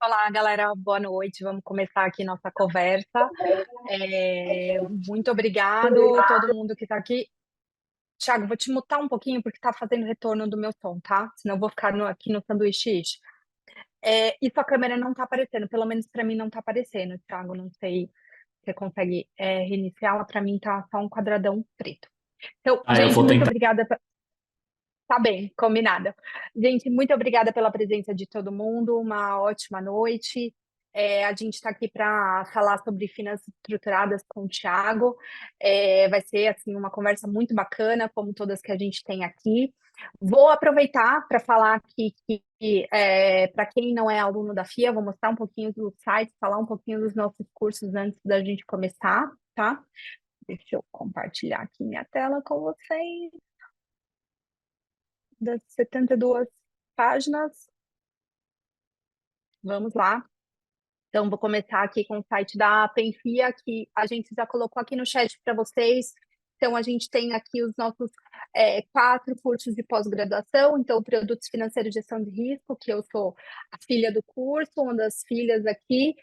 Olá, galera, boa noite. Vamos começar aqui nossa conversa. Muito obrigado todo mundo que está aqui. Thiago, vou te mutar um pouquinho porque está fazendo retorno do meu som, tá? Senão eu vou ficar aqui no sanduíche. E sua câmera não está aparecendo, pelo menos para mim não está aparecendo, Thiago. Não sei se você consegue reiniciá-la. Para mim tá só um quadradão preto. Então, Ah, eu gente, vou muito tentar. obrigada. Tá bem, combinada. Gente, muito obrigada pela presença de todo mundo. Uma ótima noite. A gente está aqui para falar sobre finanças estruturadas com o Thiago. Vai ser assim uma conversa muito bacana, como todas que a gente tem aqui. Vou aproveitar para falar aqui que para quem não é aluno da FIA, vou mostrar um pouquinho do site, falar um pouquinho dos nossos cursos antes da gente começar, tá? Deixa eu compartilhar aqui minha tela com vocês das 72 páginas. Vamos lá. Então, vou começar aqui com o site da Penfia, que a gente já colocou aqui no chat para vocês. Então, a gente tem aqui os nossos 4 cursos de pós-graduação. Então, produtos financeiros e gestão de risco, que eu sou a filha do curso, uma das filhas aqui.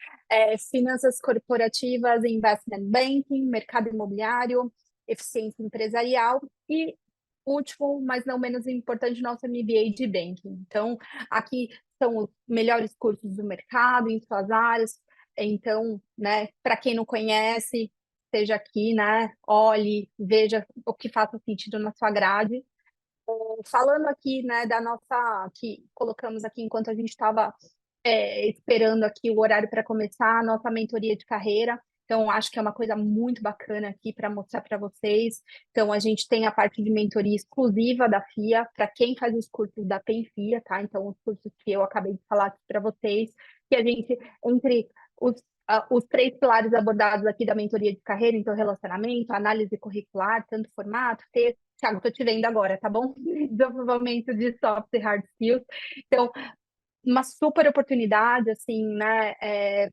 Finanças corporativas e investment banking, mercado imobiliário, eficiência empresarial e último, mas não menos importante, nosso MBA de banking. Então, aqui são os melhores cursos do mercado em suas áreas. Então, né, para quem não conhece, esteja aqui, né, olhe, veja o que faça sentido na sua grade. Falando aqui, né, da nossa, que colocamos aqui enquanto a gente estava esperando aqui o horário para começar a nossa mentoria de carreira. Então, acho que é uma coisa muito bacana aqui para mostrar para vocês. Então, a gente tem a parte de mentoria exclusiva da FIA, para quem faz os cursos da PENFIA, tá? Então, os cursos que eu acabei de falar aqui para vocês, que a gente, entre os 3 pilares abordados aqui da mentoria de carreira, então, relacionamento, análise curricular, tanto formato, texto. Thiago, estou te vendo agora, tá bom? Desenvolvimento de soft e hard skills. Então, uma super oportunidade, assim, né,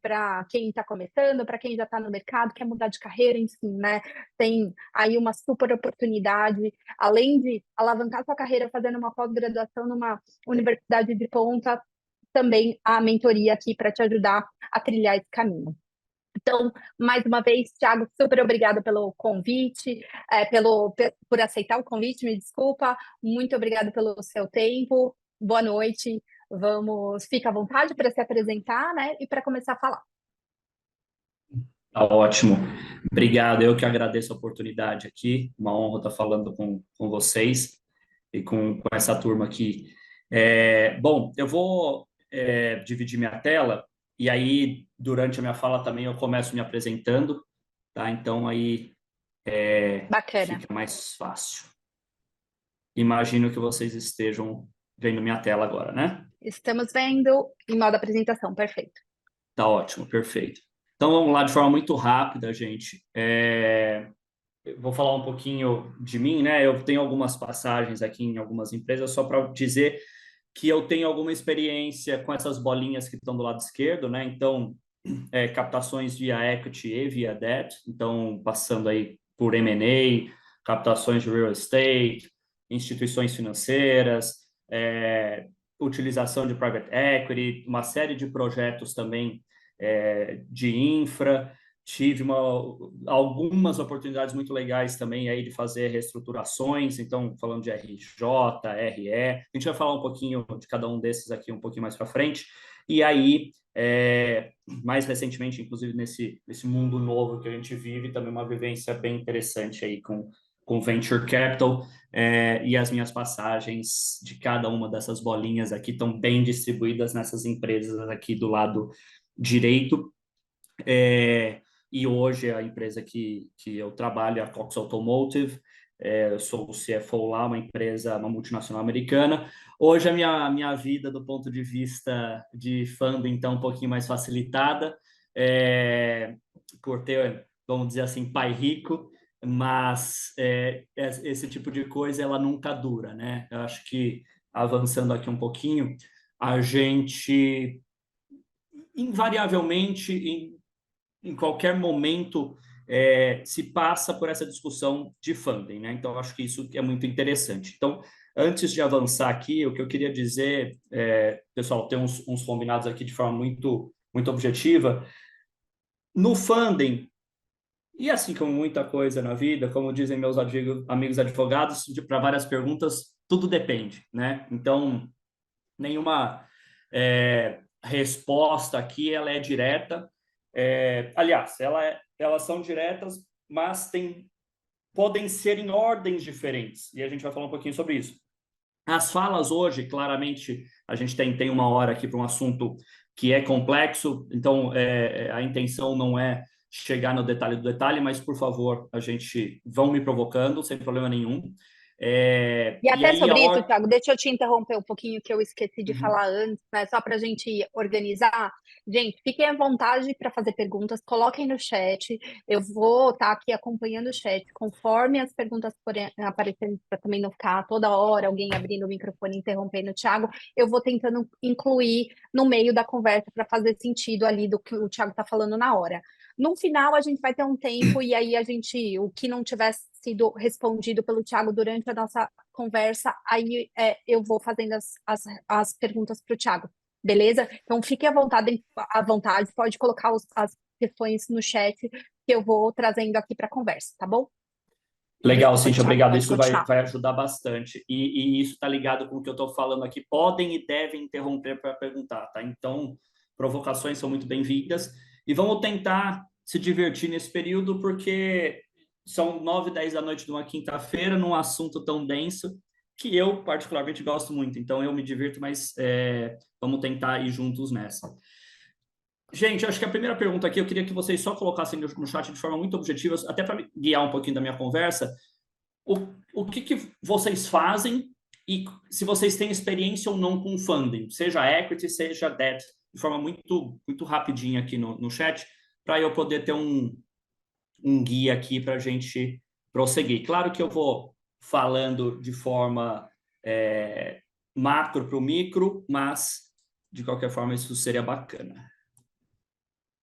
para quem está começando, para quem já está no mercado, quer mudar de carreira, enfim, né, tem aí uma super oportunidade, além de alavancar sua carreira fazendo uma pós-graduação numa universidade de ponta, também a mentoria aqui para te ajudar a trilhar esse caminho. Então, mais uma vez, Thiago, super obrigada pelo convite, por aceitar o convite, me desculpa. Muito obrigada pelo seu tempo. Boa noite. Fica à vontade para se apresentar, né? E para começar a falar. Tá ótimo. Obrigado. Eu que agradeço a oportunidade aqui. Uma honra estar falando com vocês e com essa turma aqui. Bom, eu vou dividir minha tela e aí, durante a minha fala também, eu começo me apresentando, tá? Então, aí Bacana. fica mais fácil. Imagino que vocês estejam vendo minha tela agora, né? Estamos vendo em modo apresentação, perfeito. Tá ótimo, perfeito. Então vamos lá de forma muito rápida, gente. Eu vou falar um pouquinho de mim, né? Eu tenho algumas passagens aqui em algumas empresas, só para dizer que eu tenho alguma experiência com essas bolinhas que estão do lado esquerdo, né? Então, captações via equity e via debt, então passando aí por M&A, captações de real estate, instituições financeiras, utilização de private equity, uma série de projetos também de infra. Tive algumas oportunidades muito legais também aí de fazer reestruturações, então falando de RJ, RE, a gente vai falar um pouquinho de cada um desses aqui um pouquinho mais para frente. E aí, mais recentemente, inclusive nesse mundo novo que a gente vive, também uma vivência bem interessante aí com Venture Capital, e as minhas passagens de cada uma dessas bolinhas aqui estão bem distribuídas nessas empresas aqui do lado direito. E hoje a empresa que eu trabalho é a Cox Automotive, eu sou o CFO lá, uma empresa, uma multinacional americana. Hoje a minha vida, do ponto de vista de fundo, então, um pouquinho mais facilitada, por ter, vamos dizer assim, pai rico, mas esse tipo de coisa, ela nunca dura, né? Eu acho que, avançando aqui um pouquinho, a gente, invariavelmente, em qualquer momento se passa por essa discussão de funding, né? Então, acho que isso é muito interessante. Então, antes de avançar aqui, o que eu queria dizer, pessoal, tem uns combinados aqui de forma muito objetiva. No funding, e assim como muita coisa na vida, como dizem meus amigos advogados, para várias perguntas, tudo depende, né? Então, nenhuma resposta aqui ela é direta. Aliás, elas são diretas, mas podem ser em ordens diferentes, e a gente vai falar um pouquinho sobre isso. As falas hoje, claramente, a gente tem uma hora aqui para um assunto que é complexo, então a intenção não é chegar no detalhe do detalhe, mas, por favor, vão me provocando, sem problema nenhum. E E até aí a sobre isso, ordem... Thiago, deixa eu te interromper um pouquinho, que eu esqueci de Uhum. falar antes, né? Só para a gente organizar. Gente, fiquem à vontade para fazer perguntas, coloquem no chat. Eu vou estar aqui acompanhando o chat, conforme as perguntas forem aparecendo, para também não ficar toda hora alguém abrindo o microfone e interrompendo o Thiago. Eu vou tentando incluir no meio da conversa para fazer sentido ali do que o Thiago está falando na hora. No final, a gente vai ter um tempo e aí o que não tiver sido respondido pelo Thiago durante a nossa conversa, aí eu vou fazendo as perguntas para o Thiago, beleza? Então fique à vontade, pode colocar as questões no chat que eu vou trazendo aqui para a conversa, tá bom? Legal, Desculpa, Cíntia, Thiago, obrigado. pode Isso continuar. vai ajudar bastante. E isso está ligado com o que eu estou falando aqui. Podem e devem interromper para perguntar, tá? Então, provocações são muito bem-vindas. E vamos tentar se divertir nesse período, porque são 9, 10 da noite de uma quinta-feira, num assunto tão denso, que eu particularmente gosto muito. Então, eu me divirto, mas vamos tentar ir juntos nessa. Gente, acho que a primeira pergunta aqui, eu queria que vocês só colocassem no chat de forma muito objetiva, até para guiar um pouquinho da minha conversa, o que vocês fazem e se vocês têm experiência ou não com funding, seja equity, seja debt, de forma muito rapidinha aqui no chat, para eu poder ter um guia aqui para a gente prosseguir. Claro que eu vou falando de forma macro para o micro, mas, de qualquer forma, isso seria bacana.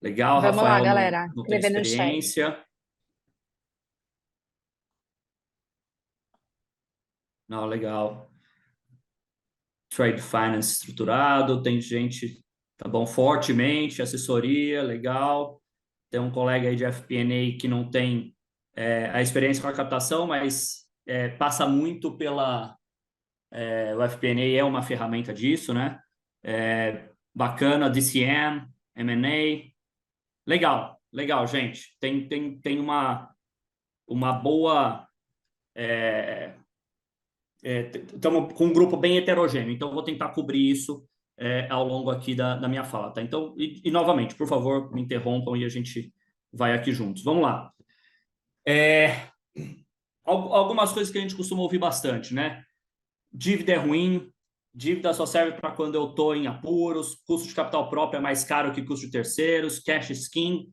Legal, Vamos lá, Rafael galera, não tem escrevendo no chat. experiência. Não, legal. Trade finance estruturado, tem gente, tá bom, fortemente, assessoria, legal. Tem um colega aí de FP&A que não tem a experiência com a captação, mas passa muito o FP&A é uma ferramenta disso, né? Bacana, DCM, M&A. Legal, gente. Tem uma boa... Estamos com um grupo bem heterogêneo, então vou tentar cobrir isso ao longo aqui da minha fala, tá? Então, novamente, por favor, me interrompam e a gente vai aqui juntos. Vamos lá. Algumas coisas que a gente costuma ouvir bastante, né? Dívida é ruim, dívida só serve para quando eu estou em apuros, custo de capital próprio é mais caro que custo de terceiros, cash is king.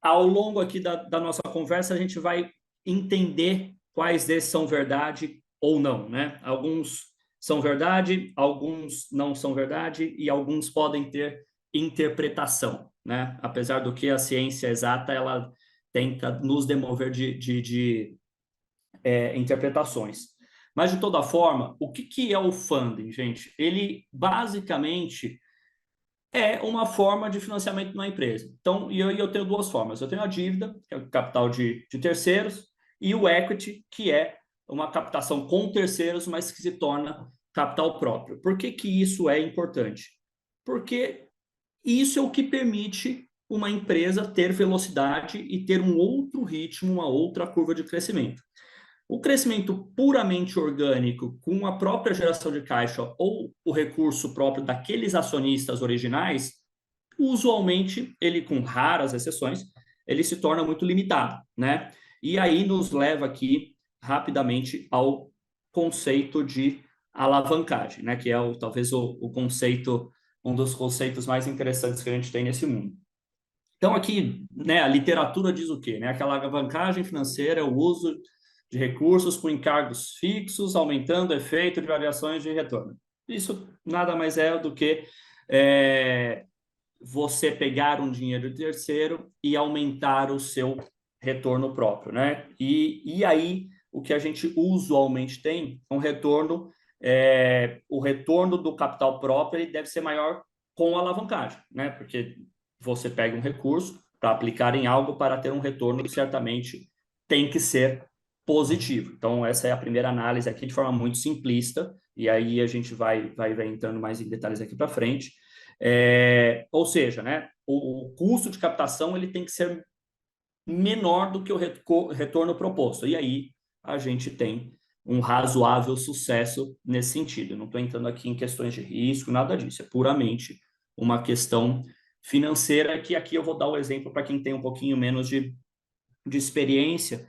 Ao longo aqui da nossa conversa, a gente vai entender quais desses são verdade ou não, né? Alguns são verdade, alguns não são verdade e alguns podem ter interpretação, né? Apesar do que a ciência exata ela tenta nos demover de interpretações. Mas, de toda forma, o que é o funding, gente? Ele, basicamente, é uma forma de financiamento de uma empresa. Então, eu tenho duas formas. Eu tenho a dívida, que é o capital de terceiros, e o equity, que é uma captação com terceiros, mas que se torna capital próprio. Por que isso é importante? Porque isso é o que permite uma empresa ter velocidade e ter um outro ritmo, uma outra curva de crescimento. O crescimento puramente orgânico, com a própria geração de caixa ou o recurso próprio daqueles acionistas originais, usualmente, ele, com raras exceções, ele se torna muito limitado, né? E aí nos leva aqui rapidamente ao conceito de alavancagem, né? Que é talvez o conceito, um dos conceitos mais interessantes que a gente tem nesse mundo. Então, aqui, né, a literatura diz o quê? Né? Aquela alavancagem financeira é o uso de recursos com encargos fixos, aumentando o efeito de variações de retorno. Isso nada mais é do que você pegar um dinheiro de terceiro e aumentar o seu retorno próprio, né? E aí, o que a gente usualmente tem é um retorno, o retorno do capital próprio ele deve ser maior com alavancagem, né? Porque você pega um recurso para aplicar em algo para ter um retorno que certamente tem que ser positivo. Então, essa é a primeira análise aqui de forma muito simplista, e aí a gente vai entrando mais em detalhes aqui para frente. Ou seja, né, o custo de captação ele tem que ser menor do que o retorno proposto. E aí a gente tem um razoável sucesso nesse sentido. Não estou entrando aqui em questões de risco, nada disso. É puramente uma questão financeira, que aqui eu vou dar o exemplo para quem tem um pouquinho menos de experiência.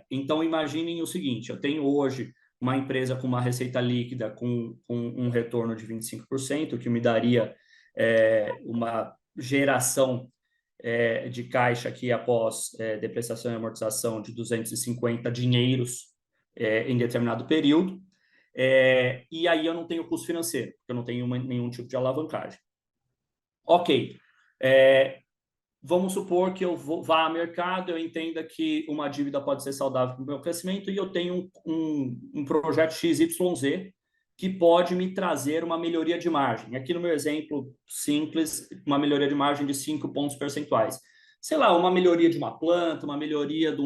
Então, imaginem o seguinte, eu tenho hoje uma empresa com uma receita líquida com um retorno de 25%, que me daria uma geração de caixa aqui após depreciação e amortização de 250 dinheiros em determinado período. E aí eu não tenho custo financeiro, porque eu não tenho nenhum tipo de alavancagem. Ok. Vamos supor que eu vá ao mercado, eu entenda que uma dívida pode ser saudável para o meu crescimento e eu tenho um projeto XYZ que pode me trazer uma melhoria de margem. Aqui no meu exemplo simples, uma melhoria de margem de 5 pontos percentuais. Sei lá, uma melhoria de uma planta, uma melhoria de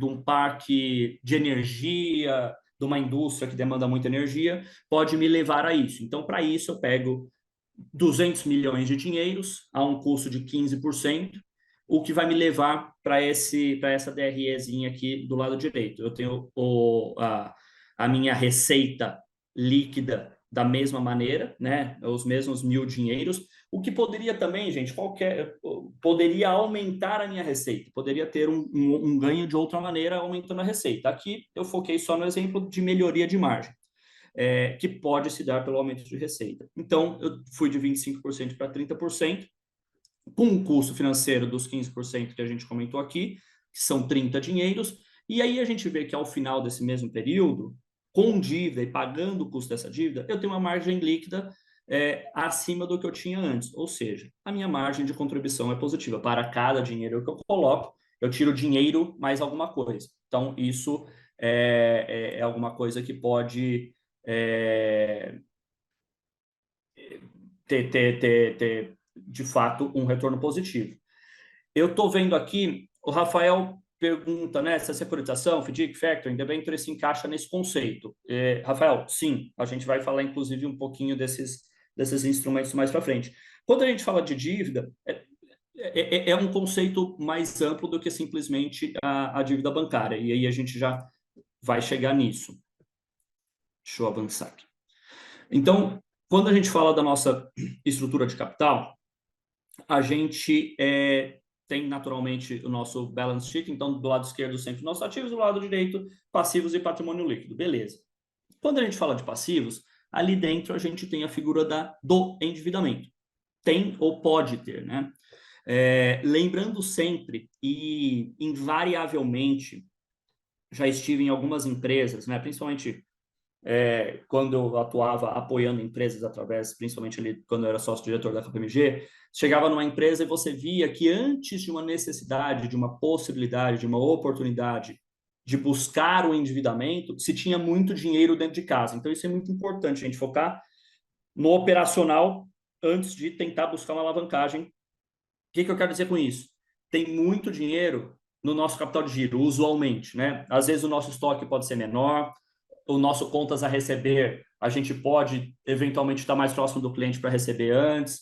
um parque de energia, de uma indústria que demanda muita energia, pode me levar a isso. Então, para isso, eu pego 200 milhões de dinheiros a um custo de 15%, o que vai me levar para essa DREzinha aqui do lado direito. Eu tenho a minha receita líquida da mesma maneira, né? Os mesmos 1.000 dinheiros, o que poderia também, gente, poderia aumentar a minha receita, poderia ter um ganho de outra maneira aumentando a receita. Aqui eu foquei só no exemplo de melhoria de margem. Que pode se dar pelo aumento de receita. Então, eu fui de 25% para 30%, com um custo financeiro dos 15% que a gente comentou aqui, que são 30 dinheiros, e aí a gente vê que ao final desse mesmo período, com dívida e pagando o custo dessa dívida, eu tenho uma margem líquida acima do que eu tinha antes, ou seja, a minha margem de contribuição é positiva. Para cada dinheiro que eu coloco, eu tiro dinheiro mais alguma coisa. Então, isso é alguma coisa que pode ter, de fato, um retorno positivo. Eu estou vendo aqui, o Rafael pergunta, né, se a securitização, FDIC, factoring, debênture se encaixa nesse conceito. Rafael, sim, a gente vai falar, inclusive, um pouquinho desses instrumentos mais para frente. Quando a gente fala de dívida, é um conceito mais amplo do que simplesmente a dívida bancária, e aí a gente já vai chegar nisso. Deixa eu avançar aqui. Então, quando a gente fala da nossa estrutura de capital, a gente tem naturalmente o nosso balance sheet, então do lado esquerdo sempre nossos ativos, do lado direito passivos e patrimônio líquido, beleza. Quando a gente fala de passivos, ali dentro a gente tem a figura do endividamento. Tem ou pode ter, né? Lembrando sempre e invariavelmente, já estive em algumas empresas, né, principalmente quando eu atuava apoiando empresas através, principalmente ali quando eu era sócio-diretor da KPMG, chegava numa empresa e você via que antes de uma necessidade, de uma possibilidade, de uma oportunidade de buscar o endividamento, se tinha muito dinheiro dentro de casa. Então, isso é muito importante, a gente focar no operacional antes de tentar buscar uma alavancagem. O que eu quero dizer com isso? Tem muito dinheiro no nosso capital de giro, usualmente, né? Às vezes o nosso estoque pode ser menor, o nosso contas a receber, a gente pode eventualmente estar mais próximo do cliente para receber antes.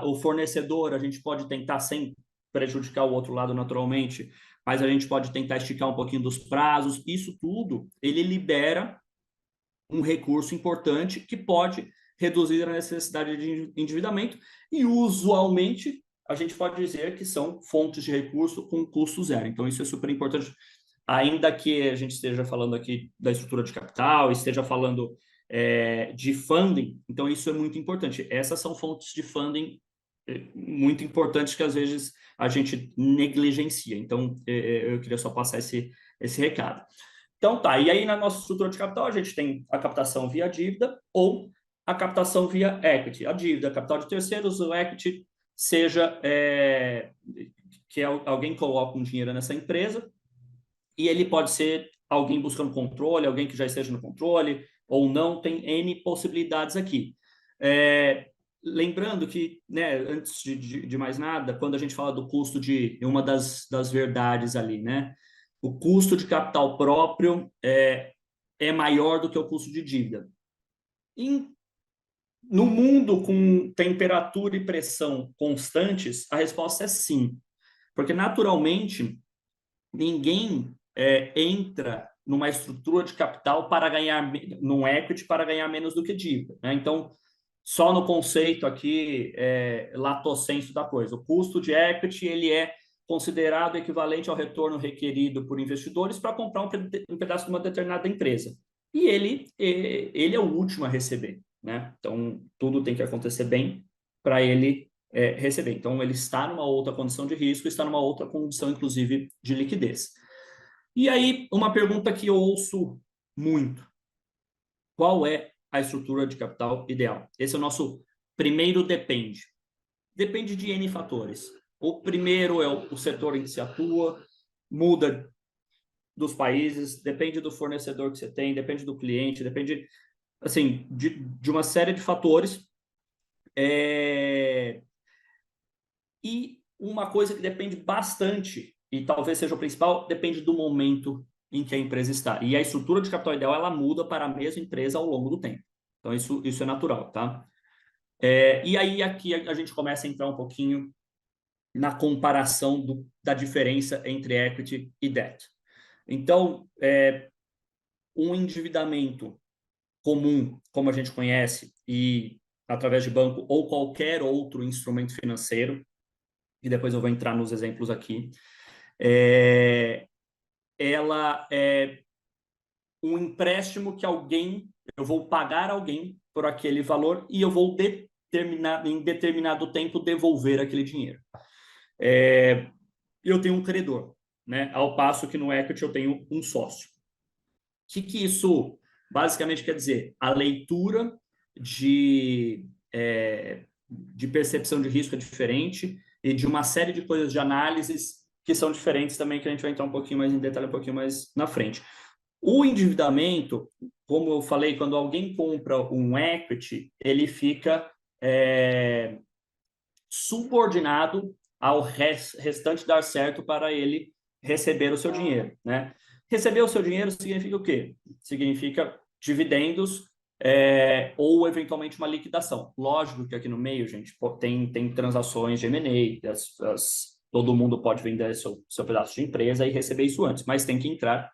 O fornecedor, a gente pode tentar, sem prejudicar o outro lado naturalmente, mas a gente pode tentar esticar um pouquinho dos prazos. Isso tudo, ele libera um recurso importante que pode reduzir a necessidade de endividamento e, usualmente, a gente pode dizer que são fontes de recurso com custo zero. Então, isso é super importante, ainda que a gente esteja falando aqui da estrutura de capital, esteja falando de funding, então isso é muito importante. Essas são fontes de funding muito importantes que às vezes a gente negligencia. Então, eu queria só passar esse recado. Então, tá. E aí, na nossa estrutura de capital, a gente tem a captação via dívida ou a captação via equity. A dívida, capital de terceiros, o equity, seja que alguém coloca um dinheiro nessa empresa e ele pode ser alguém buscando controle, alguém que já esteja no controle ou não, tem N possibilidades aqui. Lembrando que, né, antes de mais nada, quando a gente fala do custo de uma das verdades ali, né, o custo de capital próprio é maior do que o custo de dívida. No mundo com temperatura e pressão constantes, a resposta é sim, porque naturalmente ninguém entra numa estrutura de capital para ganhar, num equity para ganhar menos do que dívida, né? Então, só no conceito aqui, lato sensu da coisa, o custo de equity ele é considerado equivalente ao retorno requerido por investidores para comprar um pedaço de uma determinada empresa. E ele é o último a receber, né? Então, tudo tem que acontecer bem para ele receber. Então, ele está numa outra condição de risco, está numa outra condição, inclusive, de liquidez. E aí, uma pergunta que eu ouço muito. Qual é a estrutura de capital ideal? Esse é o nosso primeiro depende. Depende de N fatores. O primeiro é o setor em que se atua, muda dos países, depende do fornecedor que você tem, depende do cliente, depende, assim, de uma série de fatores. E uma coisa que depende bastante, e talvez seja o principal, depende do momento em que a empresa está. E a estrutura de capital ideal, ela muda para a mesma empresa ao longo do tempo. Então, isso é natural, tá? E aí, aqui a gente começa a entrar um pouquinho na comparação da diferença entre equity e debt. Então, um endividamento comum, como a gente conhece, e através de banco ou qualquer outro instrumento financeiro, e depois eu vou entrar nos exemplos aqui, ela é um empréstimo que eu vou pagar alguém por aquele valor e eu vou em determinado tempo devolver aquele dinheiro. Eu tenho um credor, né? Ao passo que no equity eu tenho um sócio. O que isso basicamente quer dizer? A leitura de percepção de risco é diferente e de uma série de coisas de análises que são diferentes também, que a gente vai entrar um pouquinho mais em detalhe, um pouquinho mais na frente. O endividamento, como eu falei, quando alguém compra um equity, ele fica subordinado ao restante dar certo para ele receber o seu dinheiro, né? Receber o seu dinheiro significa o quê? Significa dividendos ou eventualmente uma liquidação. Lógico que aqui no meio, gente, tem transações de M&A, todo mundo pode vender seu pedaço de empresa e receber isso antes, mas tem que entrar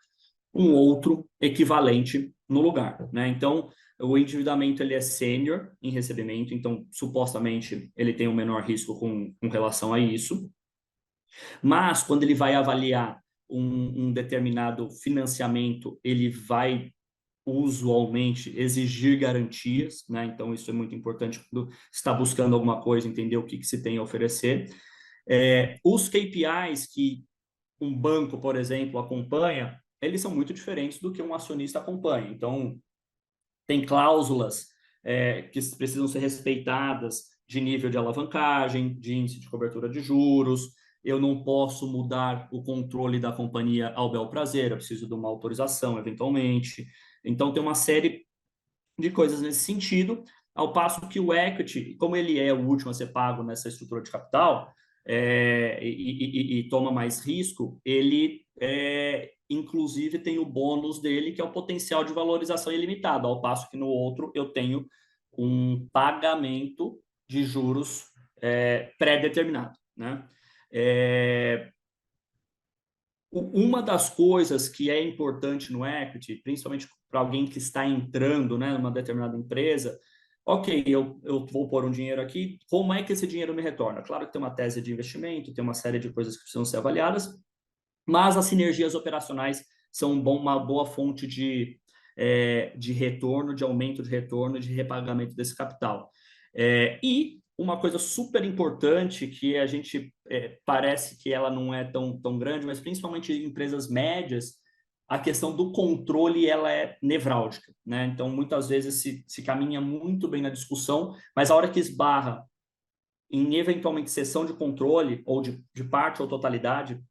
um outro equivalente no lugar, né? Então, o endividamento ele é sênior em recebimento, então supostamente ele tem um menor risco com relação a isso. Mas quando ele vai avaliar um determinado financiamento, ele vai usualmente exigir garantias, né? Então isso é muito importante quando está buscando alguma coisa, entender o que se tem a oferecer. Os KPIs que um banco, por exemplo, acompanha, eles são muito diferentes do que um acionista acompanha. Então, tem cláusulas que precisam ser respeitadas de nível de alavancagem, de índice de cobertura de juros. Eu não posso mudar o controle da companhia ao bel prazer, eu preciso de uma autorização, eventualmente. Então, tem uma série de coisas nesse sentido, ao passo que o equity, como ele é o último a ser pago nessa estrutura de capital, e toma mais risco, ele inclusive tem o bônus dele, que é o potencial de valorização ilimitado, ao passo que no outro eu tenho um pagamento de juros pré-determinado, né? Uma das coisas que é importante no equity, principalmente para alguém que está entrando, né, numa determinada empresa, ok, eu vou pôr um dinheiro aqui, como é que esse dinheiro me retorna? Claro que tem uma tese de investimento, tem uma série de coisas que precisam ser avaliadas, mas as sinergias operacionais são uma boa fonte de retorno, de aumento de retorno, de repagamento desse capital. E uma coisa super importante que a gente parece que ela não é tão grande, mas principalmente em empresas médias, a questão do controle ela é nevrálgica, né? Então, muitas vezes se caminha muito bem na discussão, mas a hora que esbarra em eventualmente cessão de controle, ou de parte ou totalidade,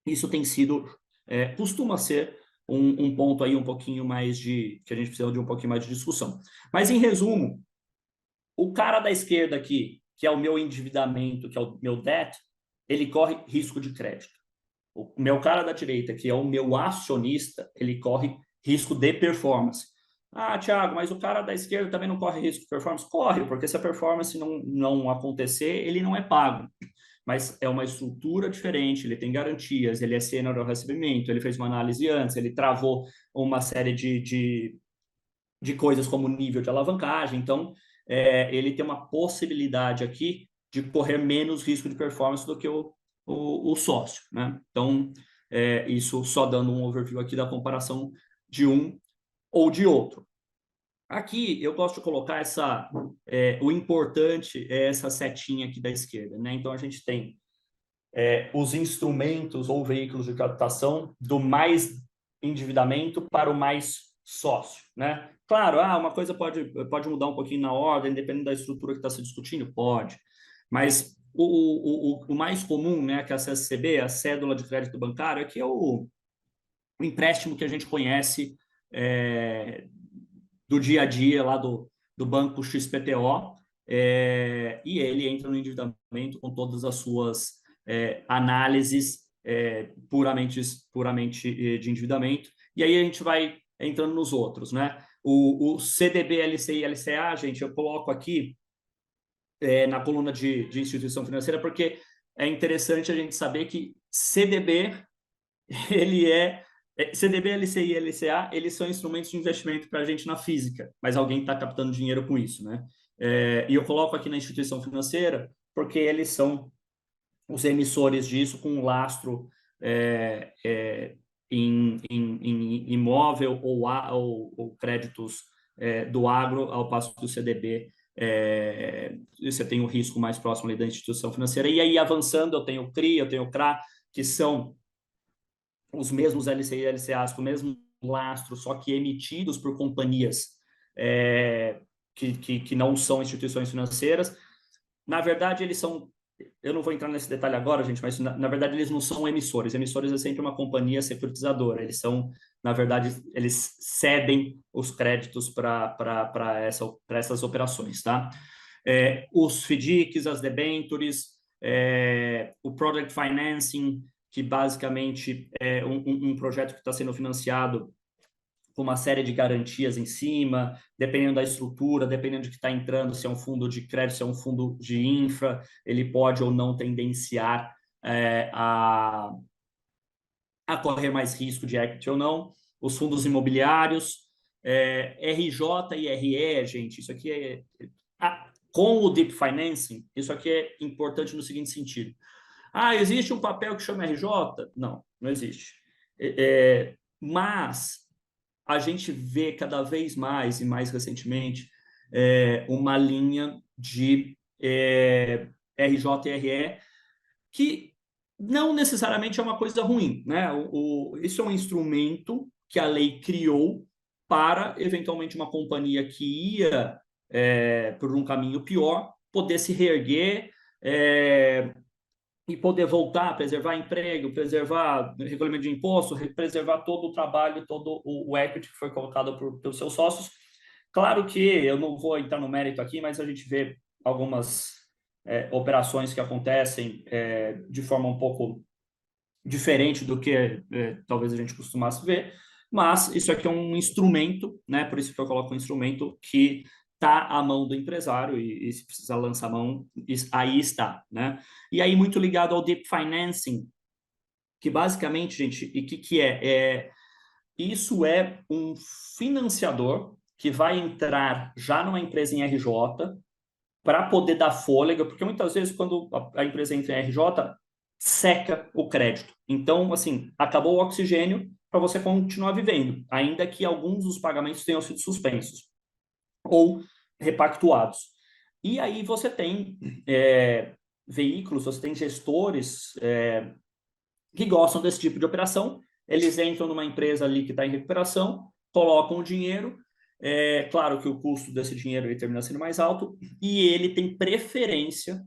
isso tem sido, costuma ser um ponto aí um pouquinho mais que a gente precisa de um pouquinho mais de discussão. Mas, em resumo, o cara da esquerda aqui, que é o meu endividamento, que é o meu debt, ele corre risco de crédito. O meu cara da direita, que é o meu acionista, ele corre risco de performance. Ah, Thiago, mas o cara da esquerda também não corre risco de performance? Corre, porque se a performance não acontecer, ele não é pago. Mas é uma estrutura diferente, ele tem garantias, ele é sênior ao recebimento, ele fez uma análise antes, ele travou uma série de coisas como nível de alavancagem. Então, ele tem uma possibilidade aqui de correr menos risco de performance do que o sócio, né? Então, isso só dando um overview aqui da comparação de um ou de outro. Aqui eu gosto de colocar o importante é essa setinha aqui da esquerda, né? Então a gente tem os instrumentos ou veículos de captação do mais endividamento para o mais sócio, né? Claro, uma coisa pode mudar um pouquinho na ordem, dependendo da estrutura que está se discutindo, pode. Mas o mais comum, né, que é a CSCB, a cédula de crédito bancário, aqui é o empréstimo que a gente conhece do dia a dia lá do banco XPTO, e ele entra no endividamento com todas as suas análises puramente de endividamento, e aí a gente vai entrando nos outros, né? O CDB, LCI e LCA, gente, eu coloco aqui na coluna de instituição financeira, porque é interessante a gente saber que CDB, ele CDB, LCI e LCA, eles são instrumentos de investimento para a gente na física, mas alguém está captando dinheiro com isso, né? E eu coloco aqui na instituição financeira porque eles são os emissores disso com um lastro em imóvel ou créditos do agro, ao passo que o CDB você tem o risco mais próximo ali da instituição financeira. E aí, avançando, eu tenho o CRI, eu tenho o CRA, que são os mesmos LCI e LCAs com o mesmo lastro, só que emitidos por companhias que não são instituições financeiras. Na verdade, eles são... Eu não vou entrar nesse detalhe agora, gente, mas na verdade eles não são emissores. Emissores é sempre uma companhia securitizadora. Eles são, na verdade, eles cedem os créditos para essas operações, tá? Os FDICs, as debentures, o Project Financing, que basicamente é um projeto que está sendo financiado com uma série de garantias em cima, dependendo da estrutura, dependendo de que está entrando, se é um fundo de crédito, se é um fundo de infra, ele pode ou não tendenciar a correr mais risco de equity ou não. Os fundos imobiliários, RJ e RE, gente, isso aqui com o Deep Financing, isso aqui é importante no seguinte sentido. Existe um papel que chama RJ? Não, não existe. Mas a gente vê cada vez mais, e mais recentemente, uma linha de RJ e RE que não necessariamente é uma coisa ruim, né? Isso é um instrumento que a lei criou para, eventualmente, uma companhia que ia por um caminho pior poder se reerguer e poder voltar, preservar emprego, preservar recolhimento de imposto, preservar todo o trabalho, todo o equity que foi colocado pelos seus sócios. Claro que eu não vou entrar no mérito aqui, mas a gente vê algumas operações que acontecem de forma um pouco diferente do que talvez a gente costumasse ver, mas isso aqui é um instrumento, né? Por isso que eu coloco um instrumento que está à mão do empresário e se precisar lançar a mão, aí está, né? E aí muito ligado ao Deep Financing, que basicamente, gente, e que é? Isso é um financiador que vai entrar já numa empresa em RJ para poder dar fôlego, porque muitas vezes quando a empresa entra em RJ, seca o crédito. Então, assim, acabou o oxigênio para você continuar vivendo, ainda que alguns dos pagamentos tenham sido suspensos ou repactuados. E aí você tem veículos, você tem gestores que gostam desse tipo de operação, eles entram numa empresa ali que está em recuperação, colocam o dinheiro, claro que o custo desse dinheiro ele termina sendo mais alto, e ele tem preferência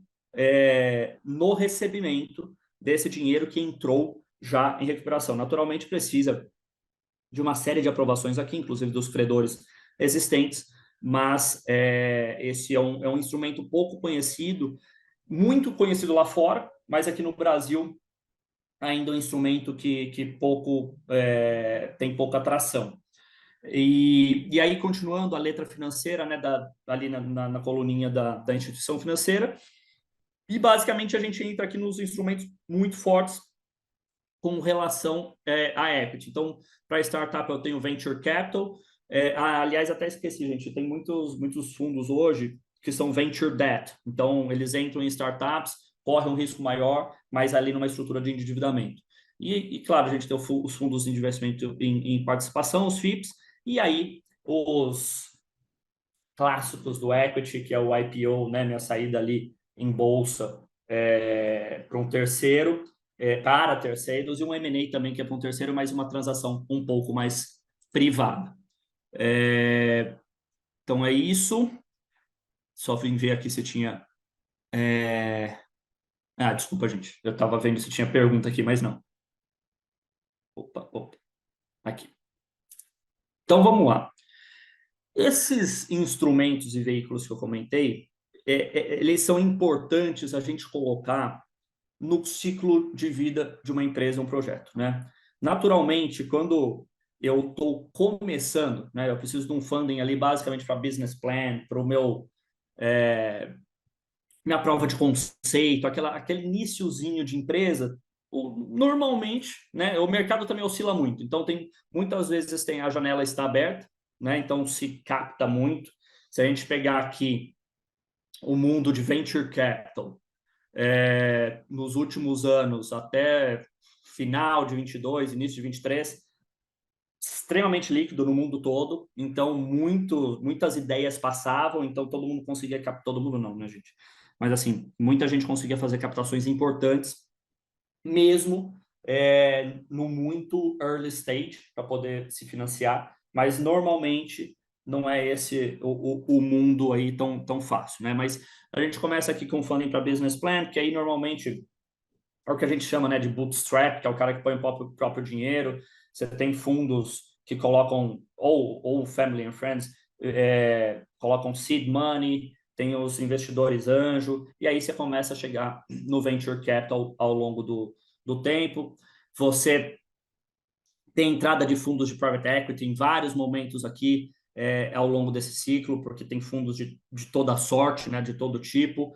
no recebimento desse dinheiro que entrou já em recuperação. Naturalmente, precisa de uma série de aprovações aqui, inclusive dos credores existentes, mas esse é um instrumento pouco conhecido, muito conhecido lá fora, mas aqui no Brasil ainda é um instrumento que pouco tem pouca atração. E aí, continuando a letra financeira, né, ali na coluninha da instituição financeira, e basicamente a gente entra aqui nos instrumentos muito fortes com relação à equity. Então, para startup eu tenho venture capital. Aliás, até esqueci, gente, tem muitos fundos hoje que são venture debt. Então, eles entram em startups, correm um risco maior, mas ali numa estrutura de endividamento. E claro, a gente tem os fundos de investimento em participação, os FIPs, e aí os clássicos do equity, que é o IPO, né, minha saída ali em bolsa para um terceiro, para terceiros, e um M&A também, que é para um terceiro, mas uma transação um pouco mais privada. Então é isso. Só vim ver aqui se tinha. Desculpa, gente. Eu estava vendo se tinha pergunta aqui, mas não. Opa. Aqui. Então vamos lá. Esses instrumentos e veículos que eu comentei, eles são importantes a gente colocar no ciclo de vida de uma empresa, um projeto, né? Naturalmente, quando eu estou começando, né, eu preciso de um funding ali basicamente para business plan, para o meu minha prova de conceito, aquele iniciozinho de empresa. Normalmente, né, o mercado também oscila muito. Então, muitas vezes a janela está aberta, né? Então se capta muito. Se a gente pegar aqui o mundo de venture capital, nos últimos anos, até final de 22, início de 23, extremamente líquido no mundo todo, então muitas ideias passavam, então todo mundo conseguia captar, todo mundo não, né, gente? Mas assim, muita gente conseguia fazer captações importantes, mesmo no muito early stage, para poder se financiar, mas normalmente não é esse o mundo aí tão fácil, né? Mas a gente começa aqui com funding para business plan, que aí normalmente é o que a gente chama, né, de bootstrap, que é o cara que põe o próprio dinheiro. Você tem fundos que colocam, ou family and friends, colocam seed money, tem os investidores anjo, e aí você começa a chegar no venture capital ao longo do tempo. Você tem entrada de fundos de private equity em vários momentos aqui ao longo desse ciclo, porque tem fundos de toda sorte, né, de todo tipo.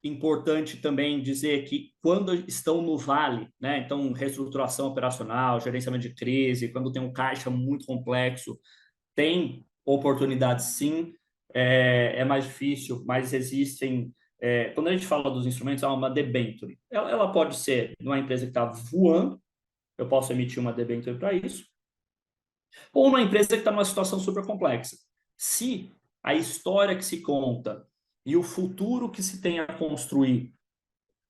Importante também dizer que quando estão no vale, né, então reestruturação operacional, gerenciamento de crise, quando tem um caixa muito complexo, tem oportunidades sim, é mais difícil, mas existem. Quando a gente fala dos instrumentos, é uma debenture. Ela pode ser numa empresa que está voando, eu posso emitir uma debenture para isso, ou numa empresa que está numa situação super complexa. Se a história que se conta e o futuro que se tem a construir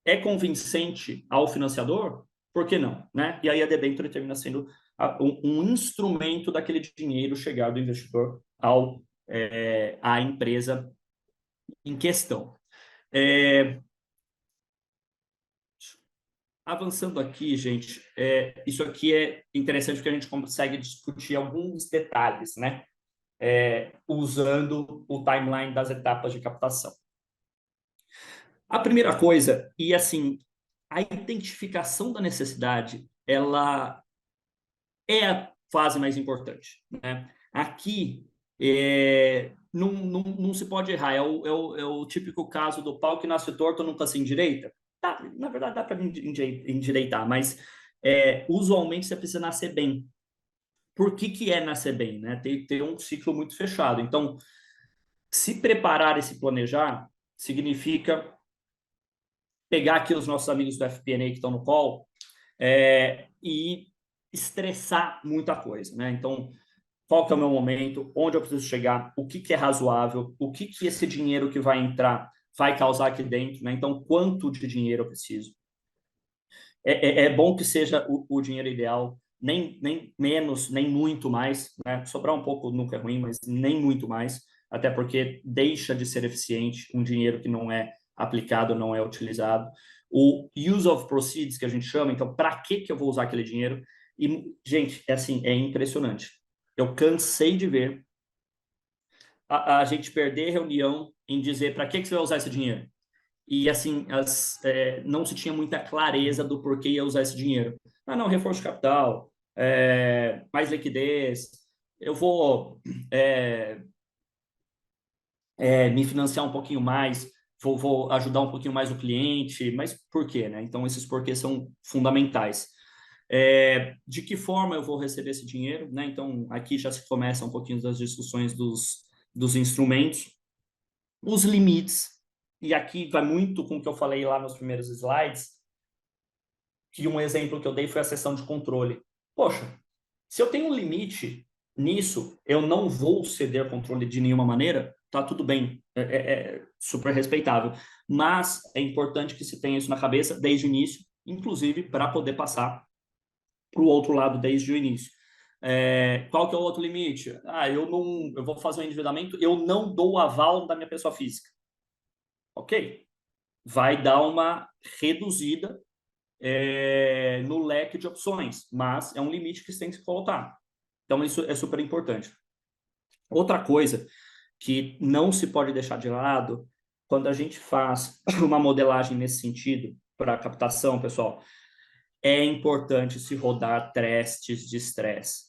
é convincente ao financiador, por que não? Né? E aí a debênture termina sendo um instrumento daquele dinheiro chegar do investidor à empresa em questão. Avançando aqui, gente, isso aqui é interessante porque a gente consegue discutir alguns detalhes, né? Usando o timeline das etapas de captação. A primeira coisa, e assim, a identificação da necessidade, ela é a fase mais importante, né? Aqui, não se pode errar, é o típico caso do pau que nasce torto nunca se endireita. Na verdade, dá para endireitar, mas usualmente você precisa nascer bem. Por que é nascer bem? Né? Tem um ciclo muito fechado. Então, se preparar e se planejar significa pegar aqui os nossos amigos do FP&A que estão no call e estressar muita coisa, né? Então, qual que é o meu momento, onde eu preciso chegar, o que é razoável, o que esse dinheiro que vai entrar vai causar aqui dentro, né? Então, quanto de dinheiro eu preciso? É bom que seja o dinheiro ideal, nem menos, nem muito mais, né? Sobrar um pouco nunca é ruim, mas nem muito mais. até porque deixa de ser eficiente um dinheiro que não é aplicado, não é utilizado. O use of proceeds, que a gente chama, então, para que eu vou usar aquele dinheiro? E, gente, é assim, é impressionante. Eu cansei de ver a gente perder reunião em dizer para que você vai usar esse dinheiro. E, assim, não se tinha muita clareza do porquê ia usar esse dinheiro. Ah, não, reforço de capital, mais liquidez, eu vou é, me financiar um pouquinho mais, vou ajudar um pouquinho mais o cliente, mas por quê, né? Então, esses porquês são fundamentais. De que forma eu vou receber esse dinheiro, né? Então, aqui já se começa um pouquinho das discussões dos instrumentos, os limites, e aqui vai muito com o que eu falei lá nos primeiros slides, que um exemplo que eu dei foi a sessão de controle. Poxa, se eu tenho um limite nisso, eu não vou ceder controle de nenhuma maneira, tá tudo bem, é super respeitável. Mas é importante que se tenha isso na cabeça desde o início, inclusive para poder passar para o outro lado desde o início. Qual que é o outro limite? Eu vou fazer um endividamento, eu não dou o aval da minha pessoa física. Ok, vai dar uma reduzida no leque de opções, mas é um limite que você tem que se colocar. Então, isso é super importante. Outra coisa que não se pode deixar de lado, quando a gente faz uma modelagem nesse sentido, para captação, pessoal, é importante se rodar testes de estresse.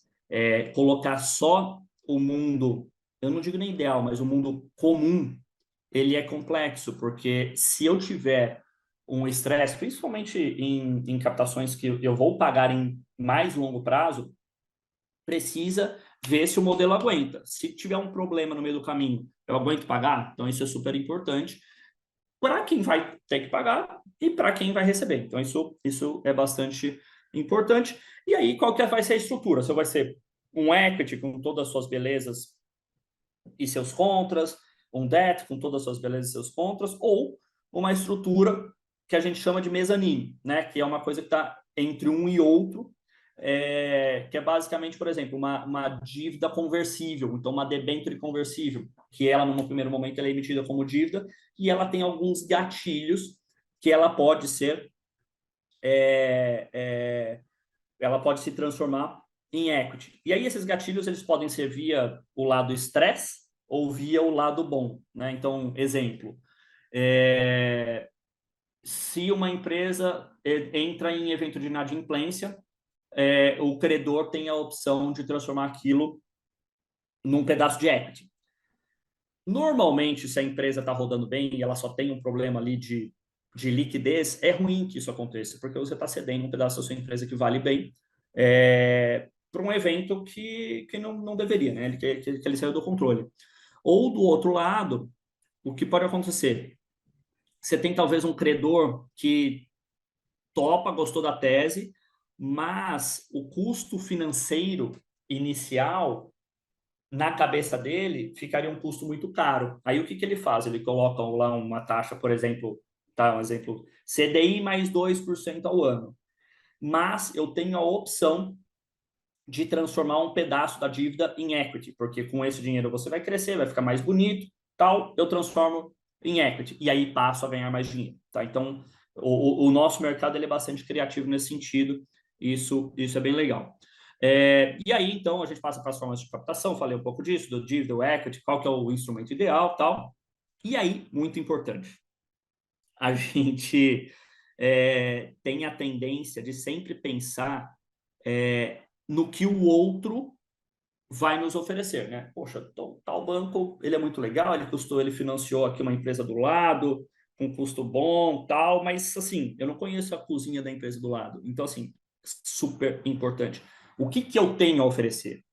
Colocar só o mundo, eu não digo nem ideal, mas o mundo comum, ele é complexo, porque se eu tiver um estresse, principalmente em captações que eu vou pagar em mais longo prazo, precisa ver se o modelo aguenta. Se tiver um problema no meio do caminho, eu aguento pagar? Então, isso é super importante para quem vai ter que pagar e para quem vai receber. Então, isso é bastante importante. E aí, qual que vai ser a estrutura? Se vai ser um equity com todas as suas belezas e seus contras, um debt com todas as suas belezas e seus contras, ou uma estrutura que a gente chama de mezanine, né? Que é uma coisa que está entre um e outro, que é basicamente, por exemplo, uma dívida conversível, então uma debênture conversível, que ela, num primeiro momento, ela é emitida como dívida e ela tem alguns gatilhos que ela pode ser, ela pode se transformar em equity. E aí esses gatilhos eles podem ser via o lado estresse ou via o lado bom, né? Então, exemplo, se uma empresa entra em evento de inadimplência, o credor tem a opção de transformar aquilo num pedaço de equity. Normalmente, se a empresa está rodando bem e ela só tem um problema ali de liquidez, é ruim que isso aconteça, porque você está cedendo um pedaço da sua empresa que vale bem para um evento que não deveria, né? Que ele saiu do controle. Ou do outro lado, o que pode acontecer? Você tem talvez um credor que topa, gostou da tese, mas o custo financeiro inicial, na cabeça dele, ficaria um custo muito caro. Aí o que ele faz? Ele coloca lá uma taxa, por exemplo, tá, um exemplo, CDI mais 2% ao ano. Mas eu tenho a opção de transformar um pedaço da dívida em equity, porque com esse dinheiro você vai crescer, vai ficar mais bonito, tal, eu transformo em equity, e aí passo a ganhar mais dinheiro. Tá? Então, o nosso mercado ele é bastante criativo nesse sentido, isso é bem legal. E aí, então, a gente passa para as formas de captação, falei um pouco disso, do dívida, do equity, qual que é o instrumento ideal, tal. E aí, muito importante, a gente tem a tendência de sempre pensar no que o outro vai nos oferecer, né? Poxa, tal banco, ele é muito legal, ele financiou aqui uma empresa do lado, com custo bom, tal, mas assim, eu não conheço a cozinha da empresa do lado. Então, assim, super importante. O que eu tenho a oferecer?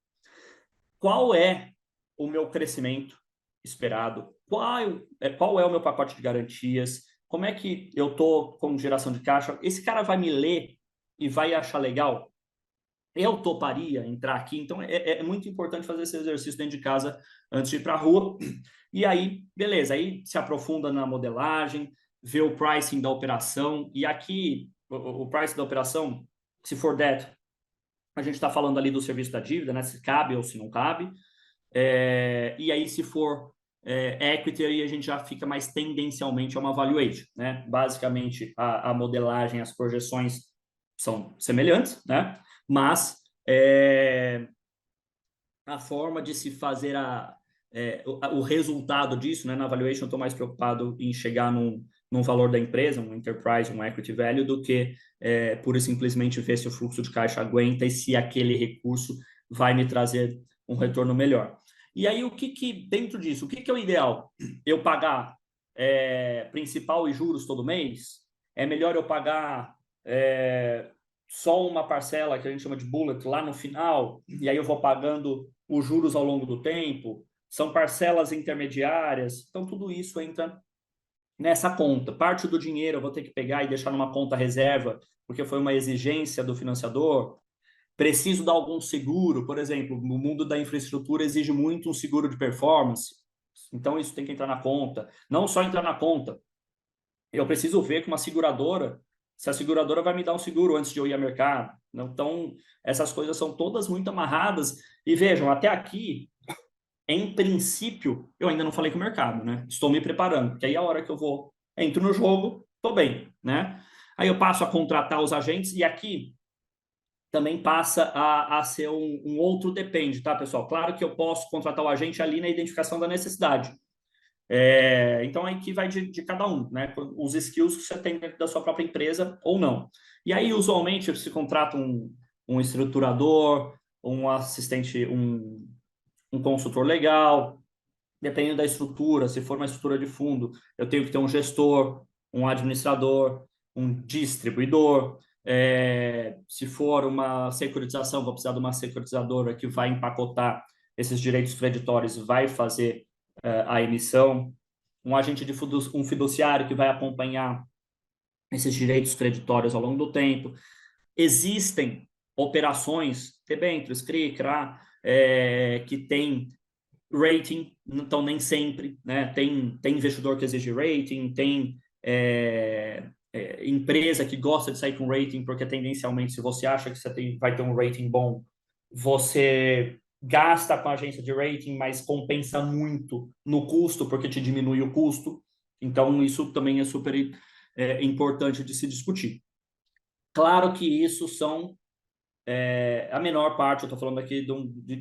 Qual é o meu crescimento esperado? Qual é o meu pacote de garantias? Como é que eu estou com geração de caixa? Esse cara vai me ler e vai achar legal? Eu toparia entrar aqui? Então, é muito importante fazer esse exercício dentro de casa antes de ir para a rua. E aí, beleza, aí se aprofunda na modelagem, vê o pricing da operação. E aqui, o pricing da operação, se for debt, a gente está falando ali do serviço da dívida, né? Se cabe ou se não cabe. E aí, se for equity, aí a gente já fica mais tendencialmente a uma valuation, né? Basicamente, a modelagem, as projeções são semelhantes, né? Mas a forma de se fazer o resultado disso, né? Na valuation, eu estou mais preocupado em chegar num valor da empresa, um enterprise, um equity value, do que pura e simplesmente ver se o fluxo de caixa aguenta e se aquele recurso vai me trazer um retorno melhor. E aí, dentro disso, o que é o ideal? Eu pagar principal e juros todo mês? É melhor eu pagar só uma parcela que a gente chama de bullet lá no final, e aí eu vou pagando os juros ao longo do tempo? São parcelas intermediárias? Então, tudo isso entra nessa conta. Parte do dinheiro eu vou ter que pegar e deixar numa conta reserva, porque foi uma exigência do financiador. Preciso dar algum seguro, por exemplo, no mundo da infraestrutura exige muito um seguro de performance, então isso tem que entrar na conta. Não só entrar na conta, eu preciso ver com uma seguradora se a seguradora vai me dar um seguro antes de eu ir ao mercado. Então, essas coisas são todas muito amarradas. E vejam, até aqui, em princípio, eu ainda não falei com o mercado, né? Estou me preparando, porque aí a hora que eu entro no jogo, estou bem, né? Aí eu passo a contratar os agentes e aqui também passa a ser um outro depende, tá, pessoal? Claro que eu posso contratar o agente ali na identificação da necessidade. Então, aí que vai de cada um, né? Os skills que você tem dentro da sua própria empresa ou não. E aí, usualmente, se contrata um estruturador, um assistente, um consultor legal, dependendo da estrutura. Se for uma estrutura de fundo, eu tenho que ter um gestor, um administrador, um distribuidor. Se for uma securitização, vou precisar de uma securitizadora que vai empacotar esses direitos creditórios, vai fazer a emissão. Um agente um fiduciário que vai acompanhar esses direitos creditórios ao longo do tempo. Existem operações, debêntures, CRI, CRA, que tem rating, então nem sempre, né? Tem investidor que exige rating, tem empresa que gosta de sair com rating, porque tendencialmente, se você acha que você vai ter um rating bom, você gasta com a agência de rating, mas compensa muito no custo, porque te diminui o custo. Então, isso também é super importante de se discutir. Claro que isso são a menor parte. Eu estou falando aqui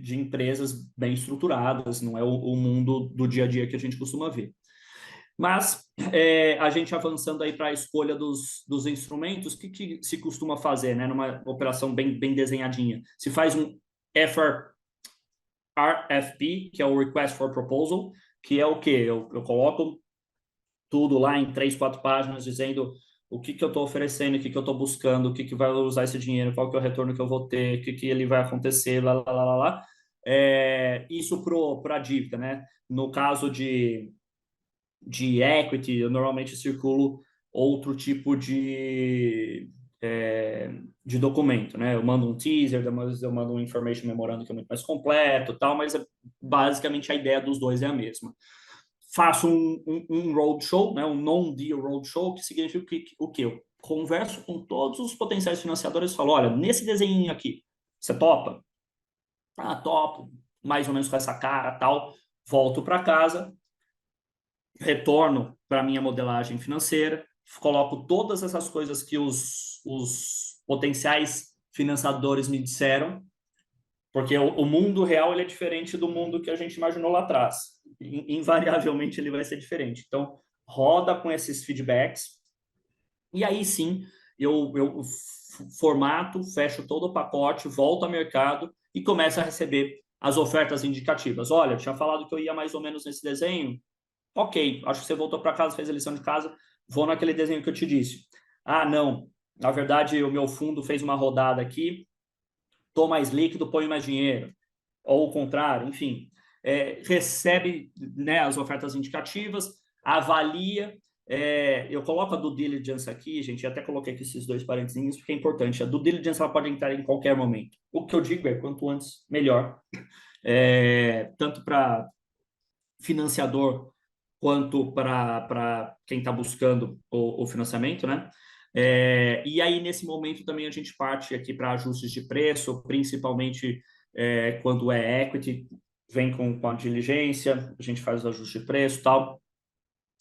de empresas bem estruturadas, não é o mundo do dia a dia que a gente costuma ver. Mas a gente avançando aí para a escolha dos instrumentos, o que se costuma fazer, né? Numa operação bem desenhadinha? Se faz um RFP, que é o Request for Proposal, que é o quê? Eu coloco tudo lá em 3, 4 páginas, dizendo o que eu estou oferecendo, o que eu estou buscando, o que vai usar esse dinheiro, qual que é o retorno que eu vou ter, o que ele vai acontecer, lá, lá, lá, lá, lá. Isso para a dívida, né? No caso de equity, eu normalmente circulo outro tipo de documento, né? Eu mando um teaser, eu mando um information memorandum que é muito mais completo, tal, mas basicamente a ideia dos dois é a mesma. Faço um roadshow, né? Um non-deal roadshow, que significa o quê? Eu converso com todos os potenciais financiadores e falo, olha, nesse desenho aqui, você topa? Ah, topo, mais ou menos com essa cara, tal. Volto para casa, retorno para a minha modelagem financeira, coloco todas essas coisas que os potenciais financiadores me disseram, porque o mundo real ele é diferente do mundo que a gente imaginou lá atrás. Invariavelmente ele vai ser diferente. Então, roda com esses feedbacks e aí sim eu formato, fecho todo o pacote, volto ao mercado e começo a receber as ofertas indicativas. Olha, tinha falado que eu ia mais ou menos nesse desenho. Ok, acho que você voltou para casa, fez a lição de casa, vou naquele desenho que eu te disse. Ah, não, na verdade o meu fundo fez uma rodada aqui, estou mais líquido, ponho mais dinheiro. Ou o contrário, enfim. Recebe, né, as ofertas indicativas, avalia. Eu coloco a due diligence aqui, gente, até coloquei aqui esses dois parentezinhos, porque é importante. A due diligence ela pode entrar em qualquer momento. O que eu digo é, quanto antes, melhor. Tanto para financiador quanto para quem está buscando o financiamento, né? E aí, nesse momento, também a gente parte aqui para ajustes de preço, principalmente quando é equity, vem com a diligência, a gente faz o ajuste de preço e tal,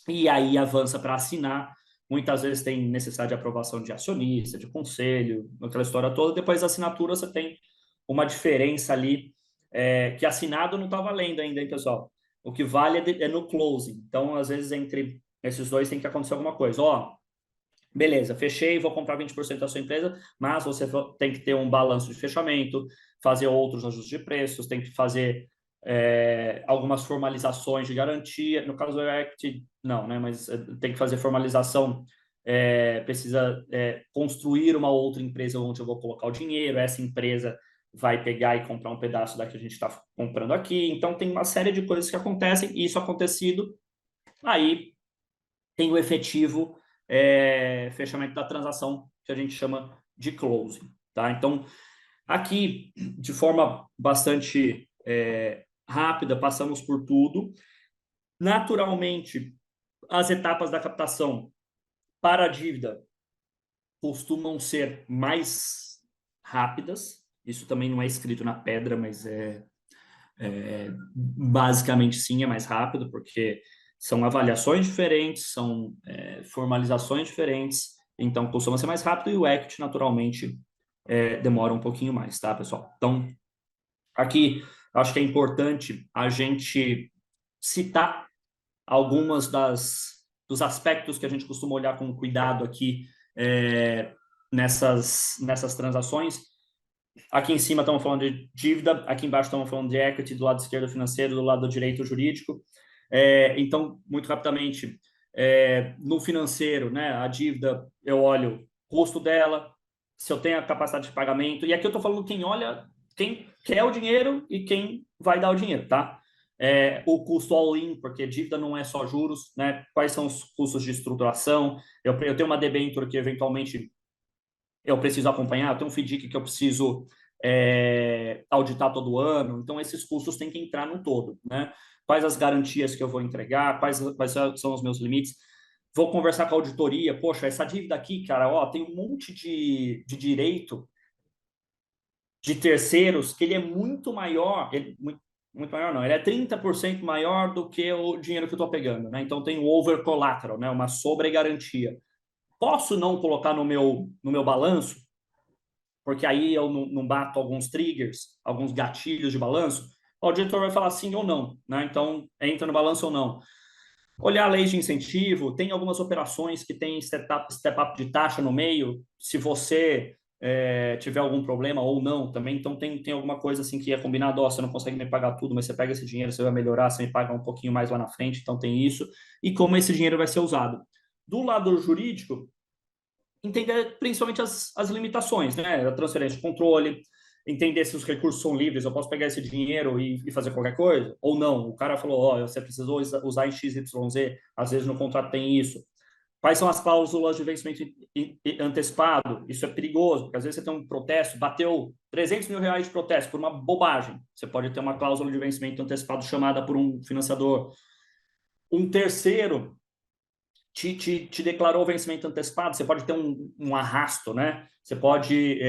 e aí avança para assinar. Muitas vezes tem necessidade de aprovação de acionista, de conselho, aquela história toda. Depois da assinatura, você tem uma diferença ali, que assinado não está valendo ainda, hein, pessoal? O que vale é no closing. Então, às vezes, entre esses dois tem que acontecer alguma coisa. Ó, beleza, fechei, vou comprar 20% da sua empresa, mas você tem que ter um balanço de fechamento, fazer outros ajustes de preços, tem que fazer algumas formalizações de garantia. No caso do equity, não, né? Mas tem que fazer formalização, precisa construir uma outra empresa onde eu vou colocar o dinheiro, essa empresa vai pegar e comprar um pedaço da que a gente está comprando aqui. Então, tem uma série de coisas que acontecem, e isso acontecido, aí tem o efetivo fechamento da transação, que a gente chama de closing. Tá? Então, aqui, de forma bastante rápida, passamos por tudo. Naturalmente, as etapas da captação para a dívida costumam ser mais rápidas. Isso também não é escrito na pedra, mas basicamente sim, é mais rápido, porque são avaliações diferentes, são formalizações diferentes, então costuma ser mais rápido, e o equity, naturalmente, demora um pouquinho mais, tá, pessoal? Então, aqui, acho que é importante a gente citar algumas dos aspectos que a gente costuma olhar com cuidado aqui nessas transações. Aqui em cima estamos falando de dívida, aqui embaixo estamos falando de equity, do lado esquerdo financeiro, do lado direito jurídico. Então, muito rapidamente, no financeiro, né, a dívida, eu olho o custo dela, se eu tenho a capacidade de pagamento, e aqui eu estou falando quem olha, quem quer o dinheiro e quem vai dar o dinheiro, tá? O custo all-in, porque dívida não é só juros, né? Quais são os custos de estruturação? Eu tenho uma debênture que eventualmente eu preciso acompanhar, eu tenho um FDIC que eu preciso auditar todo ano, então esses custos têm que entrar no todo, né? Quais as garantias que eu vou entregar, quais são os meus limites? Vou conversar com a auditoria, poxa, essa dívida aqui, cara, ó, tem um monte de direito de terceiros que ele é muito maior, muito maior não, ele é 30% maior do que o dinheiro que eu estou pegando, né? Então tem o over collateral, né? Uma sobregarantia. Posso não colocar no meu balanço, porque aí eu não bato alguns triggers, alguns gatilhos de balanço? O auditor vai falar sim ou não, né? Então, entra no balanço ou não. Olhar a lei de incentivo, tem algumas operações que tem step-up de taxa no meio, se você tiver algum problema ou não também. Então, tem alguma coisa assim que é combinado, ó, você não consegue me pagar tudo, mas você pega esse dinheiro, você vai melhorar, você me paga um pouquinho mais lá na frente, então tem isso. E como esse dinheiro vai ser usado. Do lado jurídico, entender principalmente as limitações, né? A transferência de controle, entender se os recursos são livres, eu posso pegar esse dinheiro e fazer qualquer coisa, ou não. O cara falou, ó, você precisou usar em XYZ, às vezes no contrato tem isso. Quais são as cláusulas de vencimento antecipado? Isso é perigoso, porque às vezes você tem um protesto, bateu R$ 300 mil de protesto por uma bobagem. Você pode ter uma cláusula de vencimento antecipado chamada por um financiador. Um terceiro te declarou vencimento antecipado, você pode ter um arrasto, né? Você pode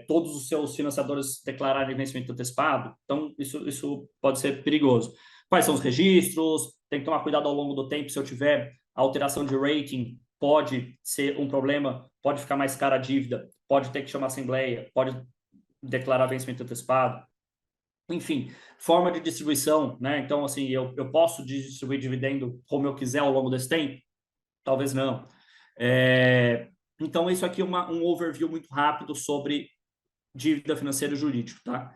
todos os seus financiadores declararem vencimento antecipado, então isso pode ser perigoso. Quais são os registros? Tem que tomar cuidado ao longo do tempo. Se eu tiver alteração de rating, pode ser um problema, pode ficar mais cara a dívida, pode ter que chamar a assembleia, pode declarar vencimento antecipado. Enfim, forma de distribuição, né? Então, assim, eu posso distribuir dividendo como eu quiser ao longo desse tempo? Talvez não. Então, isso aqui é um overview muito rápido sobre dívida financeira e jurídico, tá?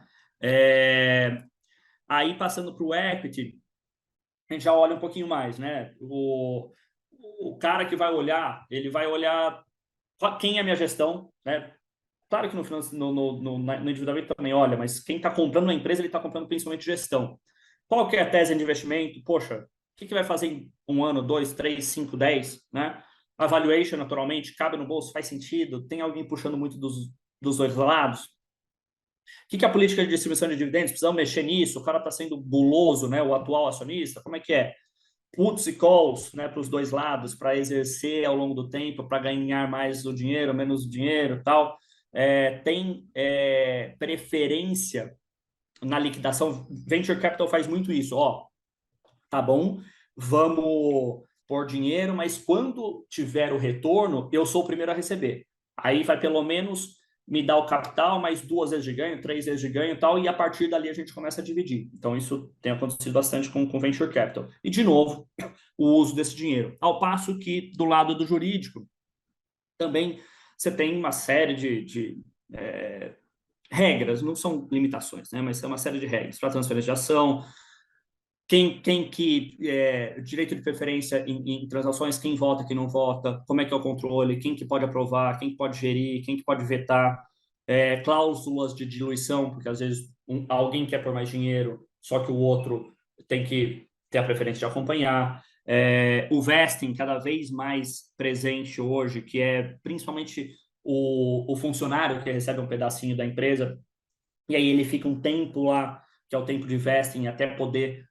Aí, passando para o equity, a gente já olha um pouquinho mais, né? O cara que vai olhar, ele vai olhar quem é a minha gestão, né? Claro que no endividamento também olha, mas quem está comprando na empresa, ele está comprando principalmente gestão. Qual que é a tese de investimento? Poxa, o que vai fazer em 1 ano, 2, 3, 5, 10, né? A valuation, naturalmente, cabe no bolso, faz sentido? Tem alguém puxando muito dos dois lados? O que é a política de distribuição de dividendos? Precisamos mexer nisso? O cara está sendo buloso, né? O atual acionista? Como é que é? Puts e calls, né, para os dois lados, para exercer ao longo do tempo, para ganhar mais o dinheiro, menos o dinheiro, tal. Tem preferência na liquidação, Venture Capital faz muito isso, ó, tá bom, vamos pôr dinheiro, mas quando tiver o retorno, eu sou o primeiro a receber. Aí vai pelo menos me dar o capital, mais 2 vezes de ganho, 3 vezes de ganho e tal, e a partir dali a gente começa a dividir. Então, isso tem acontecido bastante com Venture Capital. E, de novo, o uso desse dinheiro. Ao passo que, do lado do jurídico, também você tem uma série de regras, não são limitações, né? Mas é uma série de regras para transferência de ação, direito de preferência em transações, quem vota, quem não vota, como é que é o controle, quem que pode aprovar, quem que pode gerir, quem que pode vetar, cláusulas de diluição, porque às vezes alguém quer pôr mais dinheiro, só que o outro tem que ter a preferência de acompanhar. O vesting cada vez mais presente hoje, que é principalmente o funcionário que recebe um pedacinho da empresa, e aí ele fica um tempo lá, que é o tempo de vesting, até poder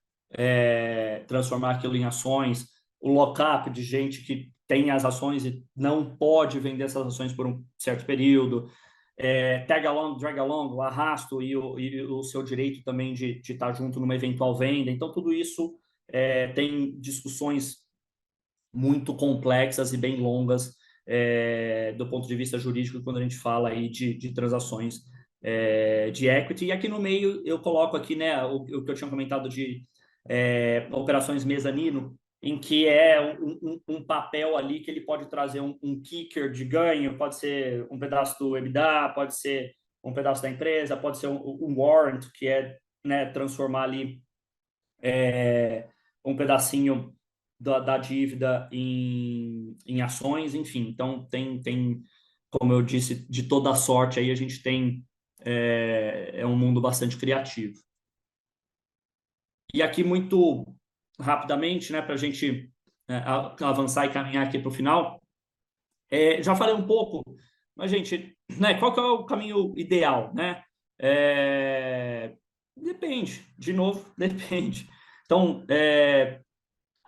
transformar aquilo em ações, o lock-up de gente que tem as ações e não pode vender essas ações por um certo período, tag along, drag along, o arrasto e o seu direito também de estar junto numa eventual venda. Então, tudo isso tem discussões muito complexas e bem longas do ponto de vista jurídico quando a gente fala aí de transações de equity. E aqui no meio eu coloco aqui, né, o que eu tinha comentado de operações mezanino, em que é um papel ali que ele pode trazer um kicker de ganho, pode ser um pedaço do EBITDA, pode ser um pedaço da empresa, pode ser um warrant, que é, né, transformar ali um pedacinho da dívida em ações, enfim. Então, tem, como eu disse, de toda sorte aí a gente tem um mundo bastante criativo. E aqui, muito rapidamente, né, para a gente avançar e caminhar aqui para o final, já falei um pouco, mas, gente, né, qual que é o caminho ideal, né? Depende, de novo, depende. Então,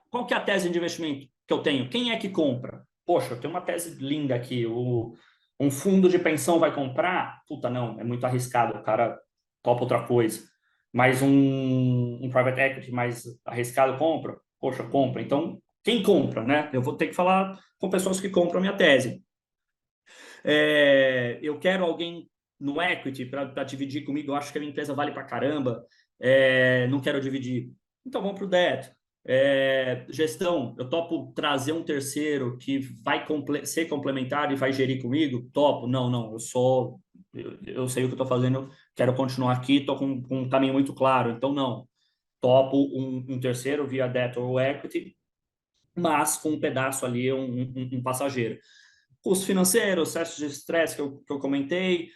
qual que é a tese de investimento que eu tenho? Quem é que compra? Poxa, eu tenho uma tese linda aqui. Um fundo de pensão vai comprar? Puta, não, é muito arriscado, o cara topa outra coisa. Mas um private equity mais arriscado compra? Poxa, compra. Então, quem compra, né? Eu vou ter que falar com pessoas que compram a minha tese. Eu quero alguém no equity para dividir comigo, eu acho que a minha empresa vale para caramba, não quero dividir. Então, vamos para o debt. Gestão, eu topo trazer um terceiro que vai ser complementar e vai gerir comigo? Topo. Não, eu sei o que eu estou fazendo, quero continuar aqui, estou com um caminho muito claro, então não. Topo um terceiro via debt ou equity, mas com um pedaço ali, um passageiro. Custo financeiro, excesso de estresse que eu comentei,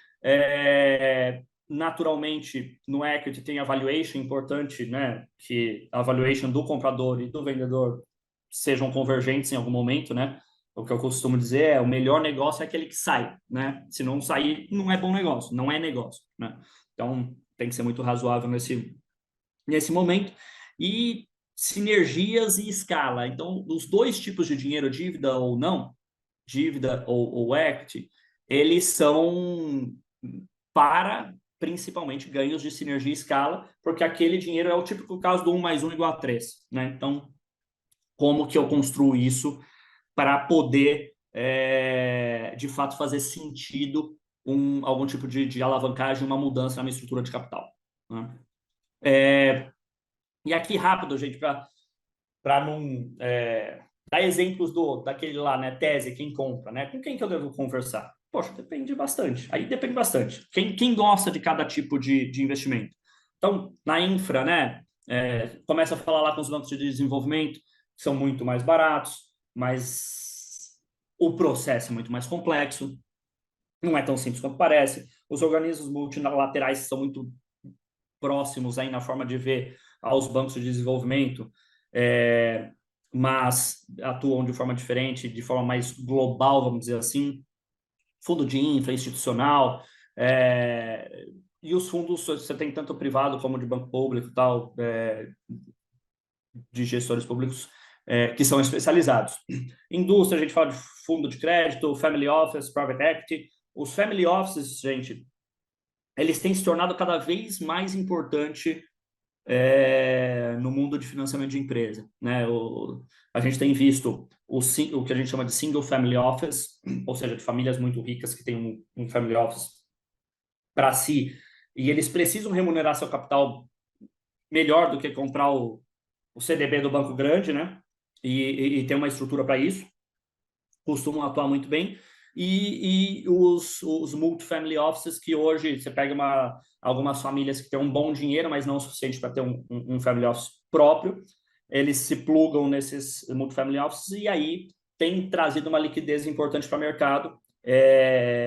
naturalmente, no equity tem a valuation importante, né? Que a valuation do comprador e do vendedor sejam convergentes em algum momento, né? O que eu costumo dizer é o melhor negócio é aquele que sai, né? Se não sair, não é bom negócio, não é negócio, né? Então, tem que ser muito razoável nesse momento. E sinergias e escala. Então, os dois tipos de dinheiro, dívida ou não, dívida ou equity, eles são para principalmente ganhos de sinergia e escala, porque aquele dinheiro é o típico caso do 1 mais 1 igual a 3, né? Então, como que eu construo isso para poder, de fato, fazer sentido algum tipo de alavancagem, uma mudança na minha estrutura de capital, né? E aqui, rápido, gente, para não dar exemplos daquele lá, né, tese, quem compra, né? Com quem que eu devo conversar? Poxa, depende bastante. Aí depende bastante. Quem gosta de cada tipo de investimento? Então, na infra, né, começa a falar lá com os bancos de desenvolvimento, que são muito mais baratos, mas o processo é muito mais complexo, não é tão simples quanto parece. Os organismos multilaterais são muito próximos aí na forma de ver aos bancos de desenvolvimento, mas atuam de forma diferente, de forma mais global, vamos dizer assim. Fundo de infra, institucional, e os fundos, você tem tanto privado como de banco público, tal, de gestores públicos, que são especializados. Indústria, a gente fala de fundo de crédito, family office, private equity. Os family offices, gente, eles têm se tornado cada vez mais importante no mundo de financiamento de empresa, né? A gente tem visto o que a gente chama de single family office, ou seja, de famílias muito ricas que têm um family office para si, e eles precisam remunerar seu capital melhor do que comprar o CDB do banco grande, né? E ter uma estrutura para isso, costumam atuar muito bem. E os multifamily offices, que hoje você pega algumas famílias que têm um bom dinheiro, mas não o suficiente para ter um family office próprio, eles se plugam nesses multifamily offices e aí tem trazido uma liquidez importante para o mercado,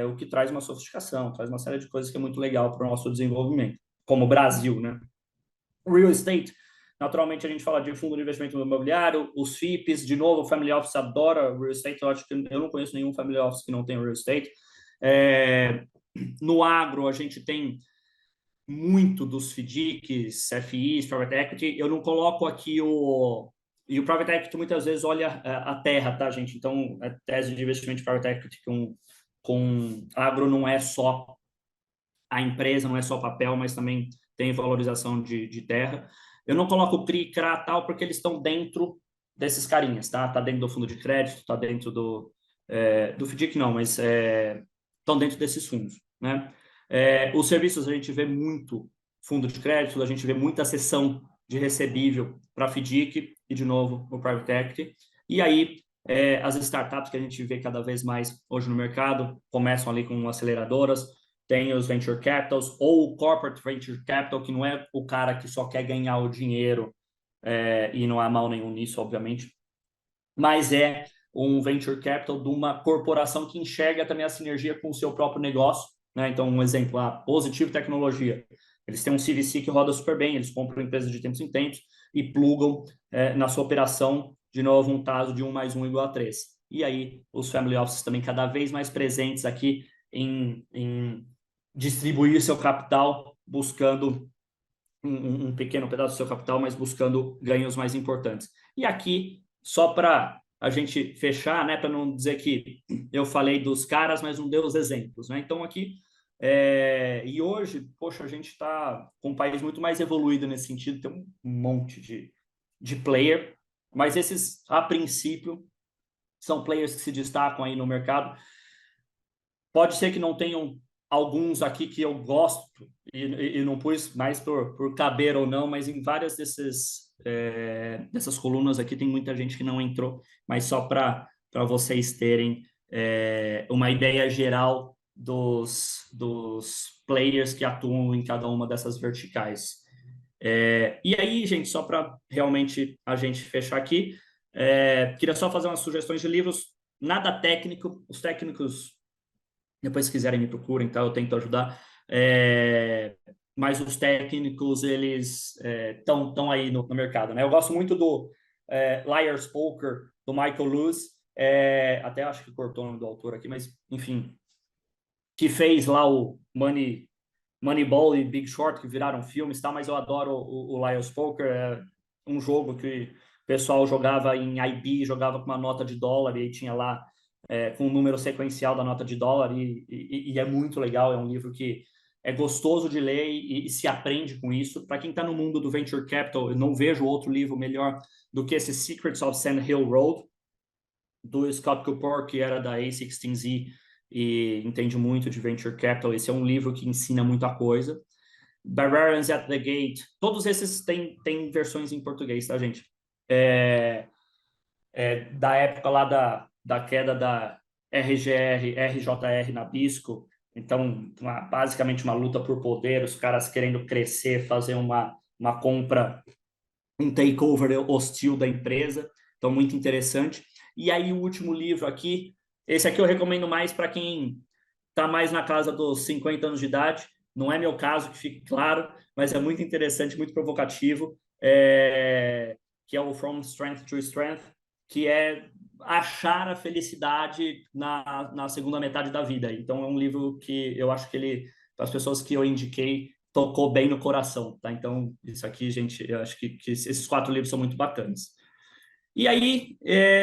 o que traz uma sofisticação, traz uma série de coisas que é muito legal para o nosso desenvolvimento, como o Brasil, né? Real estate, naturalmente a gente fala de fundo de investimento imobiliário, os FIPs, de novo, o family office adora real estate, eu acho que eu não conheço nenhum family office que não tem real estate. No agro, a gente tem muito dos FDICs, FIs, Private Equity, eu não coloco aqui E o Private Equity muitas vezes olha a terra, tá, gente? Então, a tese de investimento de Private Equity com agro não é só a empresa, não é só papel, mas também tem valorização de terra. Eu não coloco CRI, CRA, tal, porque eles estão dentro desses carinhas, tá? Tá dentro do fundo de crédito, tá dentro do FDIC, não, mas estão dentro desses fundos, né? Os serviços a gente vê muito fundo de crédito, a gente vê muita cessão de recebível para FDIC e, de novo, o Private Equity. E aí, as startups que a gente vê cada vez mais hoje no mercado começam ali com aceleradoras, tem os venture capitals ou o corporate venture capital, que não é o cara que só quer ganhar o dinheiro, e não há mal nenhum nisso, obviamente, mas é um venture capital de uma corporação que enxerga também a sinergia com o seu próprio negócio, né? Então, um exemplo, a Positivo Tecnologia. Eles têm um CVC que roda super bem, eles compram empresas de tempos em tempos e plugam na sua operação, de novo, um caso de 1 mais 1 igual a 3. E aí, os family offices também cada vez mais presentes aqui em distribuir seu capital, buscando um pequeno pedaço do seu capital, mas buscando ganhos mais importantes. E aqui, só para a gente fechar, né, para não dizer que eu falei dos caras, mas não dei os exemplos, né? Então aqui e hoje, poxa, a gente está com um país muito mais evoluído nesse sentido, tem um monte de player, mas esses, a princípio, são players que se destacam aí no mercado. Pode ser que não tenham alguns aqui que eu gosto e não pus mais por caber ou não, mas em várias dessas colunas aqui tem muita gente que não entrou, mas só para vocês terem uma ideia geral dos players que atuam em cada uma dessas verticais. E aí, gente, só para realmente a gente fechar aqui, queria só fazer umas sugestões de livros, nada técnico, os técnicos depois, se quiserem, me procurem, tá? Eu tento ajudar. Mas os técnicos, eles estão aí no mercado, né? Eu gosto muito do Liar's Poker, do Michael Lewis. Até acho que cortou o nome do autor aqui, mas, enfim. Que fez lá o Moneyball e Big Short, que viraram filmes, tá? Mas eu adoro o Liar's Poker. É um jogo que o pessoal jogava em IB, jogava com uma nota de dólar e aí tinha lá com o número sequencial da nota de dólar e é muito legal, é um livro que é gostoso de ler e se aprende com isso. Para quem está no mundo do Venture Capital, eu não vejo outro livro melhor do que esse Secrets of Sand Hill Road, do Scott Cooper, que era da A16Z e entende muito de Venture Capital. Esse é um livro que ensina muita coisa. Barbarians at the Gate, todos esses têm versões em português, tá, gente? Da época lá da queda da RJR Nabisco, então basicamente uma luta por poder, os caras querendo crescer, fazer uma compra, um takeover hostil da empresa, então muito interessante. E aí o último livro aqui, esse aqui eu recomendo mais para quem está mais na casa dos 50 anos de idade, não é meu caso, que fique claro, mas é muito interessante, muito provocativo, que é o From Strength to Strength, que é achar a felicidade na segunda metade da vida. Então, é um livro que eu acho que ele, para as pessoas que eu indiquei, tocou bem no coração, tá? Então, isso aqui, gente, eu acho que esses 4 livros são muito bacanas. E aí,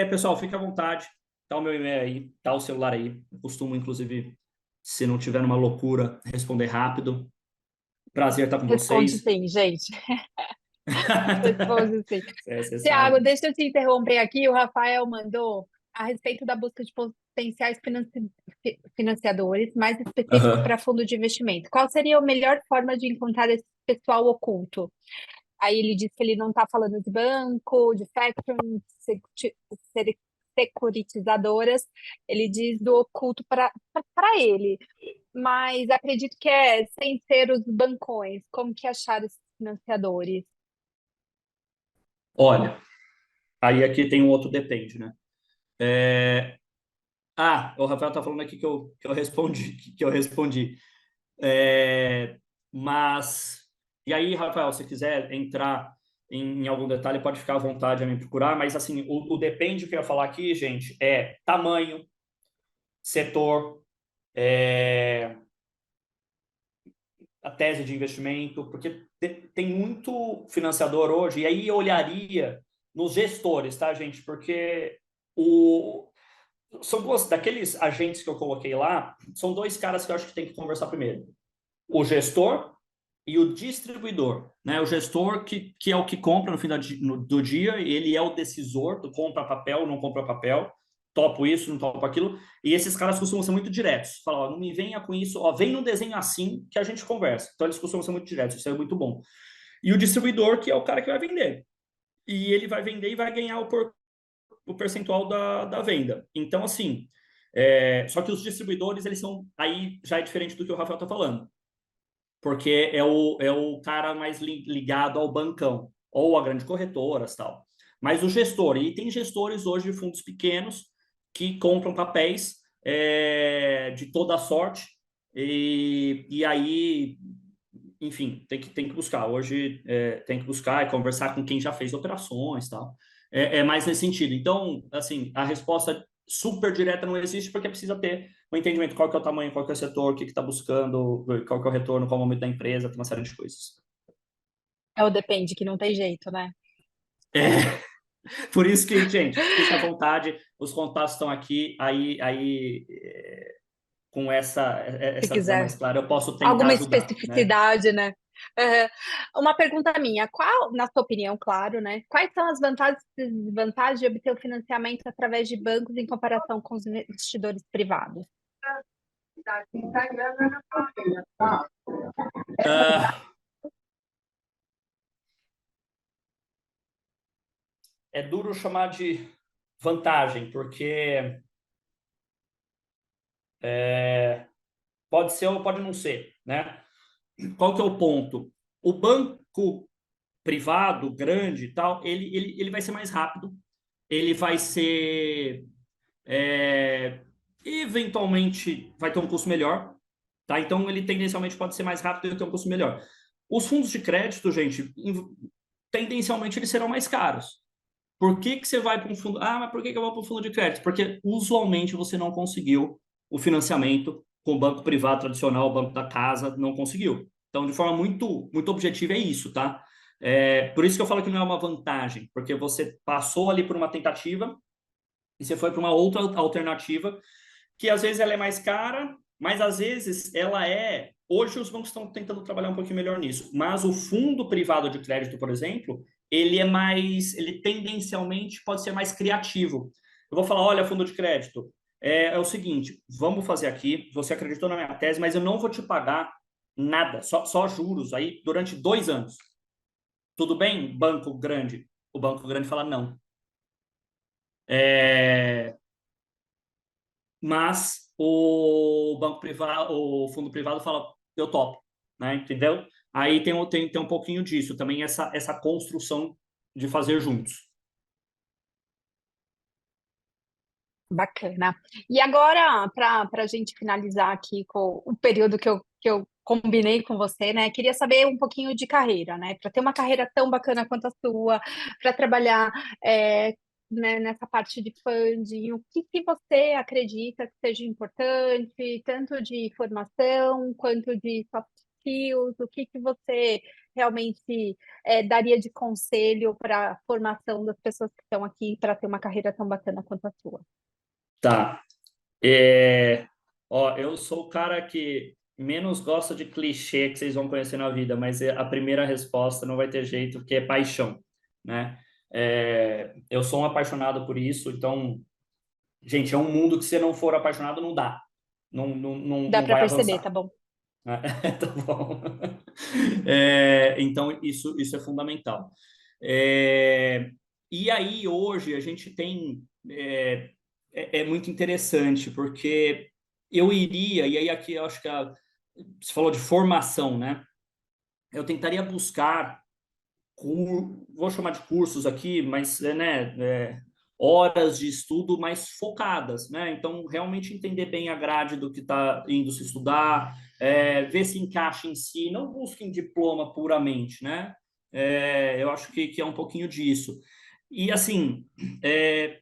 pessoal, fique à vontade, tá o meu e-mail aí, tá o celular aí. Eu costumo, inclusive, se não tiver numa loucura, responder rápido. Prazer estar com Responde vocês. sim, gente. Responde sim. Você Tiago, sabe. deixa eu te interromper aqui. O Rafael mandou a respeito da busca de potenciais financiadores, mais específico Aham. para fundo de investimento. Qual seria a melhor forma de encontrar esse pessoal oculto? Aí ele diz que ele não está falando de banco, de factoring, securitizadoras, ele diz do oculto para ele, mas acredito que é sem ser os bancões. Como que achar esses financiadores? Olha, aí aqui tem um outro depende, né? É, o Rafael tá falando aqui que eu respondi, que eu respondi. É, mas, e aí, Rafael, se quiser entrar em algum detalhe, pode ficar à vontade a me procurar, mas assim, o depende que eu ia falar aqui, gente, é tamanho, setor, é, a tese de investimento, porque tem muito financiador hoje, e aí eu olharia nos gestores, tá, gente? Porque o, são duas, daqueles agentes que eu coloquei lá, são dois caras que eu acho que tem que conversar primeiro. O gestor e o distribuidor, né? O gestor que é o que compra no fim do dia, ele é o decisor, tu compra papel, não compra papel, topo isso, não topo aquilo, e esses caras costumam ser muito diretos. Fala, ó, não me venha com isso, ó, vem no desenho assim que a gente conversa. Então eles costumam ser muito diretos, isso é muito bom. E o distribuidor, que é o cara que vai vender. E ele vai vender e vai ganhar o percentual da venda. Então, assim, só que os distribuidores, eles são, aí já é diferente do que o Rafael está falando, porque é o cara mais ligado ao bancão, ou a grandes corretoras tal. Mas o gestor, e tem gestores hoje de fundos pequenos que compram papéis de toda sorte, e aí, enfim, tem que buscar. Hoje tem que buscar e conversar com quem já fez operações tal. É mais nesse sentido. Então, assim, a resposta super direta não existe porque precisa ter o entendimento qual que é o tamanho, qual que é o setor, o que está buscando, qual que é o retorno, qual é o momento da empresa, tem uma série de coisas. É o depende, que não tem jeito, né? É, por isso que, gente, fica à vontade, os contatos estão aqui, com Se essa visão mais quiser. clara, eu posso tentar Alguma ajudar, né? especificidade, né? Uhum. Uma pergunta minha, qual, na sua opinião, claro, né? Quais são as vantagens e desvantagens de obter o financiamento através de bancos em comparação com os investidores privados? Ah, é duro chamar de vantagem, porque pode ser ou pode não ser, né? Qual que é o ponto? O banco privado, grande e tal, ele vai ser mais rápido, ele vai ser eventualmente vai ter um custo melhor, tá? Então ele tendencialmente pode ser mais rápido e ter um custo melhor. Os fundos de crédito, gente, tendencialmente eles serão mais caros. Por que que você vai para um fundo? Ah, mas por que que eu vou para um fundo de crédito? Porque usualmente você não conseguiu o financiamento com o banco privado tradicional, o banco da casa, não conseguiu. Então, de forma muito, muito objetiva, é isso, tá? Por isso que eu falo que não é uma vantagem, porque você passou ali por uma tentativa e você foi para uma outra alternativa que às vezes ela é mais cara, mas às vezes ela é. Hoje os bancos estão tentando trabalhar um pouquinho melhor nisso, mas o fundo privado de crédito, por exemplo, ele é mais, ele tendencialmente pode ser mais criativo. Eu vou falar, olha, fundo de crédito, é o seguinte, vamos fazer aqui, você acreditou na minha tese, mas eu não vou te pagar nada, só juros aí durante 2 anos. Tudo bem, banco grande? O banco grande fala não. É, mas o banco privado, o fundo privado fala, eu topo, né? Entendeu? Aí tem um pouquinho disso, também essa construção de fazer juntos. Bacana. E agora, para a gente finalizar aqui com o período que eu combinei com você, né? Queria saber um pouquinho de carreira, né? Para ter uma carreira tão bacana quanto a sua, para trabalhar né, nessa parte de funding, o que que você acredita que seja importante, tanto de formação quanto de soft skills, o que que você realmente daria de conselho para a formação das pessoas que estão aqui para ter uma carreira tão bacana quanto a sua? Tá. Ó, eu sou o cara que. menos gosto de clichê que vocês vão conhecer na vida, mas a primeira resposta não vai ter jeito, porque é paixão, né? Eu sou um apaixonado por isso, então, gente, é um mundo que se não for apaixonado, não dá. Dá Não para vai perceber, avançar. tá bom? Né? Tá bom. Então, isso é fundamental. É, e aí, hoje, a gente tem. É muito interessante, porque eu iria, e aí aqui eu acho que você falou de formação, né? Eu tentaria buscar, vou chamar de cursos aqui, mas horas de estudo mais focadas, né? Então, realmente entender bem a grade do que está indo se estudar, ver se encaixa em si, não busquem diploma puramente, né? Eu acho que é um pouquinho disso. E assim,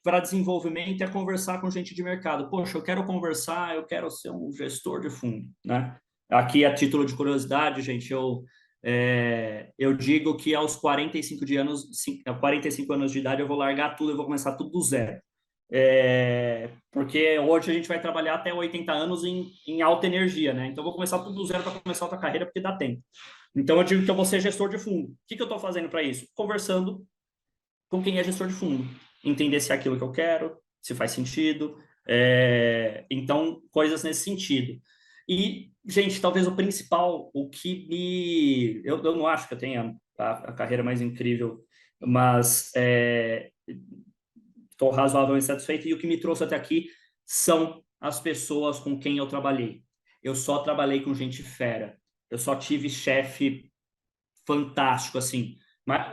para desenvolvimento é conversar com gente de mercado. Poxa, eu quero conversar, eu quero ser um gestor de fundo, né? Aqui, a título de curiosidade, gente, eu digo que aos 45 anos de idade eu vou largar tudo, eu vou começar tudo do zero. Porque hoje a gente vai trabalhar até 80 anos em alta energia, né? Então eu vou começar tudo do zero para começar outra carreira, porque dá tempo. Então eu digo que eu vou ser gestor de fundo. O que eu estou fazendo para isso? Conversando com quem é gestor de fundo. Entender se é aquilo que eu quero, se faz sentido. Então, coisas nesse sentido. E, gente, talvez o principal, o que me. Eu não acho que eu tenha a carreira mais incrível, mas estou razoavelmente satisfeito. E o que me trouxe até aqui são as pessoas com quem eu trabalhei. Eu só trabalhei com gente fera. Eu só tive chefe fantástico, assim.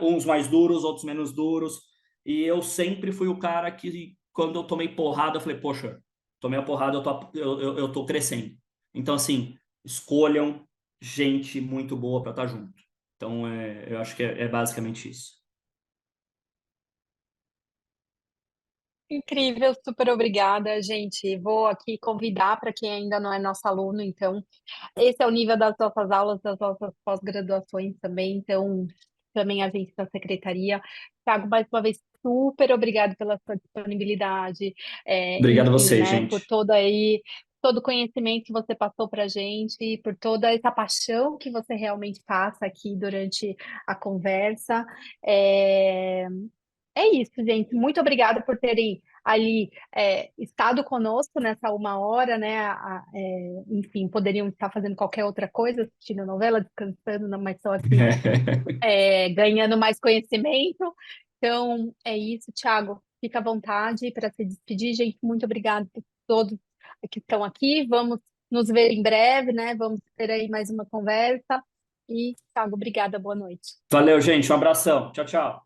Uns mais duros, outros menos duros. E eu sempre fui o cara que, quando eu tomei porrada, eu falei, poxa, tomei a porrada, eu tô crescendo. Então, assim, escolham gente muito boa para estar junto. Então, eu acho que é basicamente isso. Incrível, super obrigada, gente. Vou aqui convidar para quem ainda não é nosso aluno, então, esse é o nível das nossas aulas, das nossas pós-graduações também, então, também a gente da secretaria. Thiago, mais uma vez, super obrigado pela sua disponibilidade, Obrigado a enfim, vocês, né, por gente. todo o conhecimento que você passou para a gente, por toda essa paixão que você realmente passa aqui durante a conversa. É, é isso, gente. Muito obrigada por terem ali estado conosco nessa uma hora, né? Enfim, poderiam estar fazendo qualquer outra coisa, assistindo novela, descansando, não, mas só aqui ganhando mais conhecimento. Então, é isso, Thiago. Fica à vontade para se despedir, gente. Muito obrigada por todos que estão aqui. Vamos nos ver em breve, né? Vamos ter aí mais uma conversa. E, Thiago, obrigada. Boa noite. Valeu, gente. Um abração. Tchau, tchau.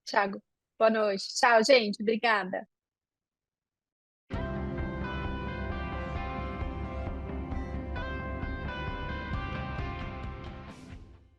Thiago, boa noite. Tchau, gente. Obrigada.